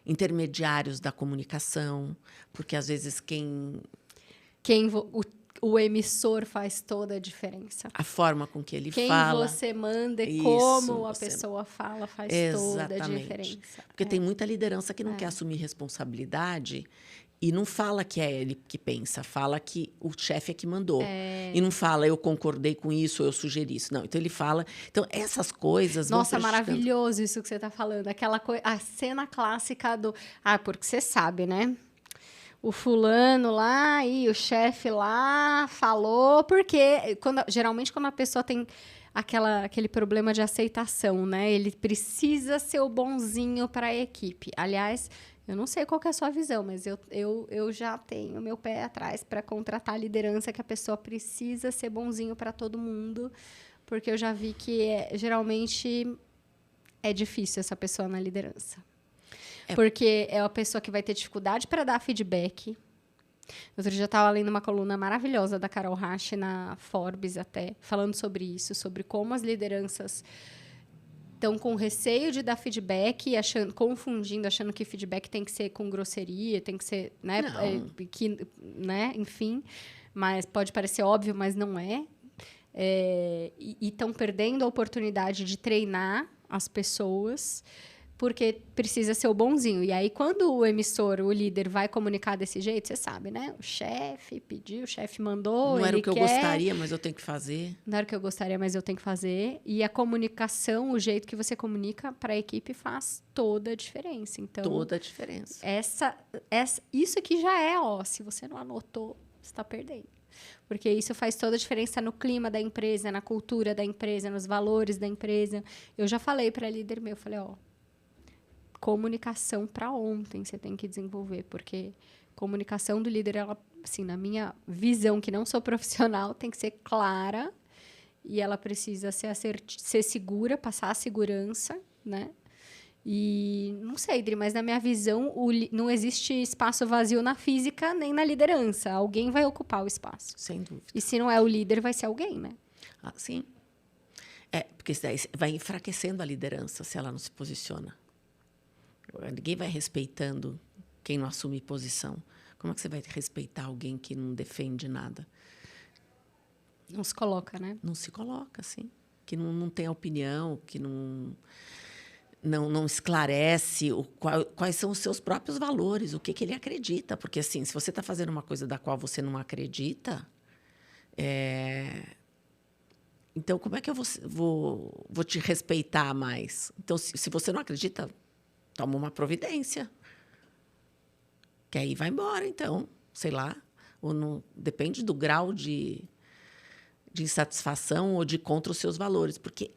intermediários da comunicação, porque às vezes o emissor faz toda a diferença. A forma com que ele quem fala. Quem você manda e como a pessoa fala faz toda a diferença. Porque tem muita liderança que não quer assumir responsabilidade e não fala que é ele que pensa, fala que o chefe é que mandou. E não fala, eu concordei com isso, eu sugeri isso. Não, então ele fala... Então, essas coisas... Nossa, maravilhoso isso que você está falando. A cena clássica do... porque você sabe, né? O fulano lá e o chefe lá falou... Porque geralmente quando a pessoa tem aquele problema de aceitação, né? Ele precisa ser o bonzinho para a equipe. Aliás... Eu não sei qual que é a sua visão, mas eu já tenho meu pé atrás para contratar a liderança que a pessoa precisa ser bonzinho para todo mundo, porque eu já vi que geralmente é difícil essa pessoa na liderança. Porque é a pessoa que vai ter dificuldade para dar feedback. Outro dia eu estava lendo uma coluna maravilhosa da Carol Rasch na Forbes até, falando sobre isso, sobre como as lideranças... Estão com receio de dar feedback, confundindo, achando que feedback tem que ser com grosseria, tem que ser, né? Enfim, mas pode parecer óbvio, mas não é. E estão perdendo a oportunidade de treinar as pessoas, porque precisa ser o bonzinho. E aí, quando o emissor, o líder, vai comunicar desse jeito, você sabe, né? O chefe pediu, o chefe mandou, não era o que eu gostaria, mas eu tenho que fazer. Não era o que eu gostaria, mas eu tenho que fazer. E a comunicação, o jeito que você comunica para a equipe faz toda a diferença. Então, toda a diferença. Isso aqui já é, se você não anotou, você está perdendo. Porque isso faz toda a diferença no clima da empresa, na cultura da empresa, nos valores da empresa. Eu já falei para líder meu, falei, comunicação para ontem você tem que desenvolver, porque comunicação do líder, ela, assim, na minha visão, que não sou profissional, tem que ser clara e ela precisa ser segura, passar a segurança, né? E não sei, Dri, mas na minha visão, não existe espaço vazio na física nem na liderança. Alguém vai ocupar o espaço. Sem dúvida. E se não é o líder, vai ser alguém, né? Ah, sim. Porque isso daí vai enfraquecendo a liderança se ela não se posiciona. Ninguém vai respeitando quem não assume posição. Como é que você vai respeitar alguém que não defende nada? Não se coloca, né? Não se coloca, sim. Que não tem opinião, que não esclarece quais são os seus próprios valores, o que ele acredita. Porque, assim, se você está fazendo uma coisa da qual você não acredita, então, como é que eu vou te respeitar mais? Então, se você não acredita, toma uma providência. Que aí vai embora, então. Sei lá. Ou não, depende do grau de insatisfação ou de contra os seus valores. Porque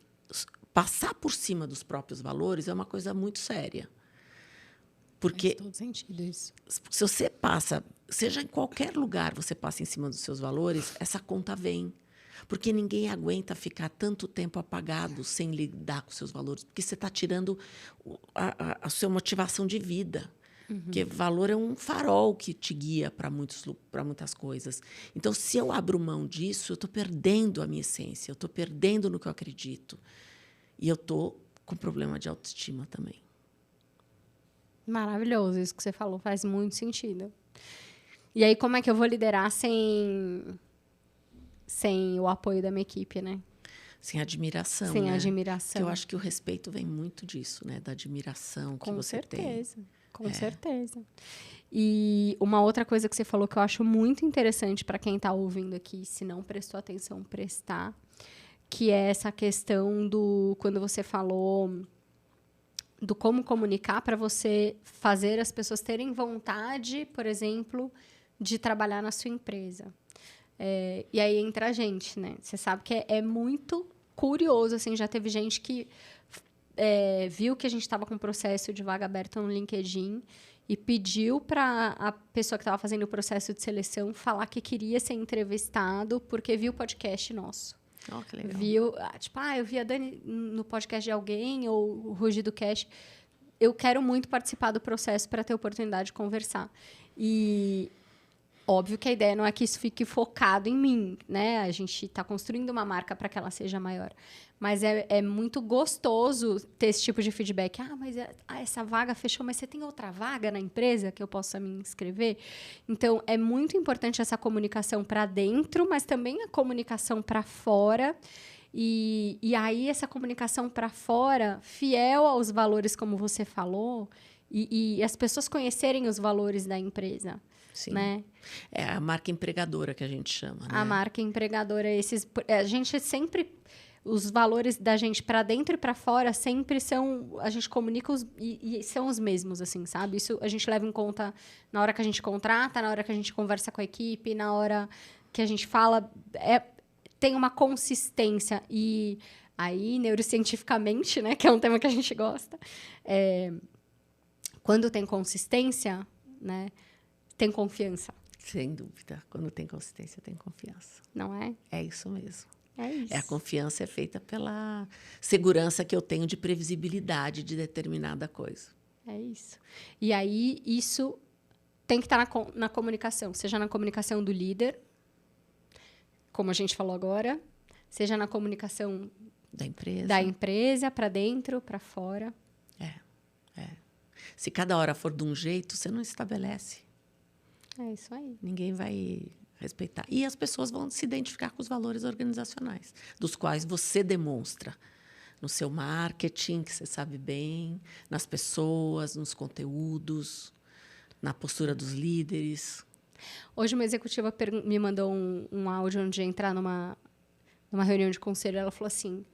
passar por cima dos próprios valores é uma coisa muito séria. Porque faz todo sentido isso. Se você passa, seja em qualquer lugar, você passa em cima dos seus valores, essa conta vem. Porque ninguém aguenta ficar tanto tempo apagado sem lidar com seus valores. Porque você está tirando a sua motivação de vida. Porque valor é um farol que te guia para muitas coisas. Então, se eu abro mão disso, eu estou perdendo a minha essência, eu estou perdendo no que eu acredito. E eu estou com problema de autoestima também. Maravilhoso, isso que você falou faz muito sentido. E aí, como é que eu vou liderar sem o apoio da minha equipe, né? Sem admiração, Sem né? admiração. Porque eu acho que o respeito vem muito disso, né? Da admiração que você tem. Com certeza. E uma outra coisa que você falou que eu acho muito interessante para quem está ouvindo aqui, se não prestou atenção, prestar, que é essa questão quando você falou do como comunicar para você fazer as pessoas terem vontade, por exemplo, de trabalhar na sua empresa. E aí entra a gente, né? Você sabe que é muito curioso, assim, já teve gente que viu que a gente estava com um processo de vaga aberta no LinkedIn e pediu para a pessoa que estava fazendo o processo de seleção falar que queria ser entrevistado porque viu o podcast nosso. Oh, que legal. Viu, eu vi a Dani no podcast de alguém ou o Rugido Cast. Eu quero muito participar do processo para ter oportunidade de conversar. E óbvio que a ideia não é que isso fique focado em mim, né? A gente está construindo uma marca para que ela seja maior. Mas é muito gostoso ter esse tipo de feedback. Mas essa vaga fechou, mas você tem outra vaga na empresa que eu possa me inscrever? Então, é muito importante essa comunicação para dentro, mas também a comunicação para fora. E aí, essa comunicação para fora, fiel aos valores, como você falou, e as pessoas conhecerem os valores da empresa. Sim. Né? É a marca empregadora que a gente chama, né? A marca empregadora. A gente sempre... Os valores da gente para dentro e para fora sempre são... A gente comunica e são os mesmos, assim, sabe? Isso a gente leva em conta na hora que a gente contrata, na hora que a gente conversa com a equipe, na hora que a gente fala. Tem uma consistência. E aí, neurocientificamente, né? Que é um tema que a gente gosta. Quando tem consistência, né? Tem confiança. Sem dúvida. Quando tem consistência, tem confiança. Não é? É isso mesmo. É isso. A confiança é feita pela segurança que eu tenho de previsibilidade de determinada coisa. É isso. E aí, isso tem que estar na comunicação. Seja na comunicação do líder, como a gente falou agora, seja na comunicação da empresa para dentro, para fora. Se cada hora for de um jeito, você não estabelece. É isso aí. Ninguém vai respeitar. E as pessoas vão se identificar com os valores organizacionais, dos quais você demonstra no seu marketing, que você sabe bem, nas pessoas, nos conteúdos, na postura dos líderes. Hoje uma executiva me mandou um áudio onde ia entrar numa reunião de conselho. Ela falou assim: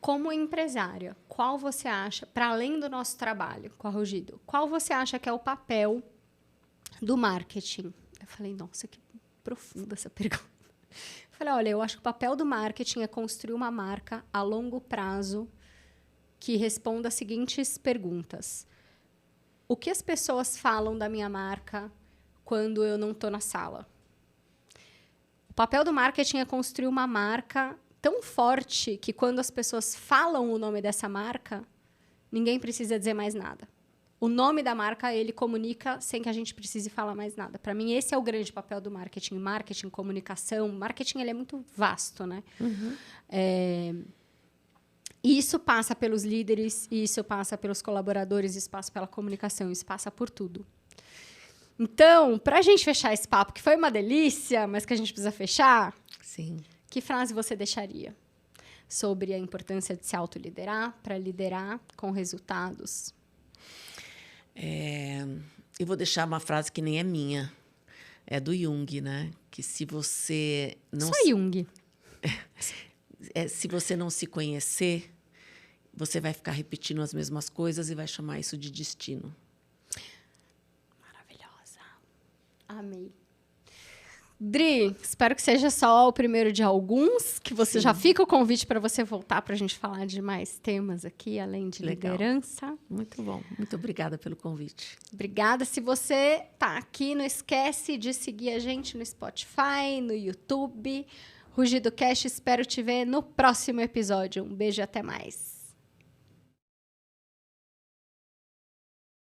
como empresária, qual você acha, para além do nosso trabalho com a Rugido, qual você acha que é o papel do marketing? Eu falei, nossa, que profunda essa pergunta. Eu falei, olha, eu acho que o papel do marketing é construir uma marca a longo prazo que responda as seguintes perguntas. O que as pessoas falam da minha marca quando eu não estou na sala? O papel do marketing é construir uma marca tão forte que quando as pessoas falam o nome dessa marca, ninguém precisa dizer mais nada. O nome da marca, ele comunica sem que a gente precise falar mais nada. Para mim, esse é o grande papel do marketing. Marketing, comunicação. Marketing, ele é muito vasto, né? E isso passa pelos líderes, isso passa pelos colaboradores, isso passa pela comunicação, isso passa por tudo. Então, para a gente fechar esse papo, que foi uma delícia, mas que a gente precisa fechar, Sim. que frase você deixaria sobre a importância de se autoliderar para liderar com resultados? Eu vou deixar uma frase que nem é minha. É do Jung, né? Que se você não... Só Jung. Se você não se conhecer, você vai ficar repetindo as mesmas coisas e vai chamar isso de destino. Maravilhosa. Amei. Dri, espero que seja só o primeiro de alguns, que você já fica o convite para você voltar para a gente falar de mais temas aqui, além de liderança. Muito bom. Muito obrigada pelo convite. Obrigada. Se você tá aqui, não esquece de seguir a gente no Spotify, no YouTube. Rugido Cast, espero te ver no próximo episódio. Um beijo e até mais.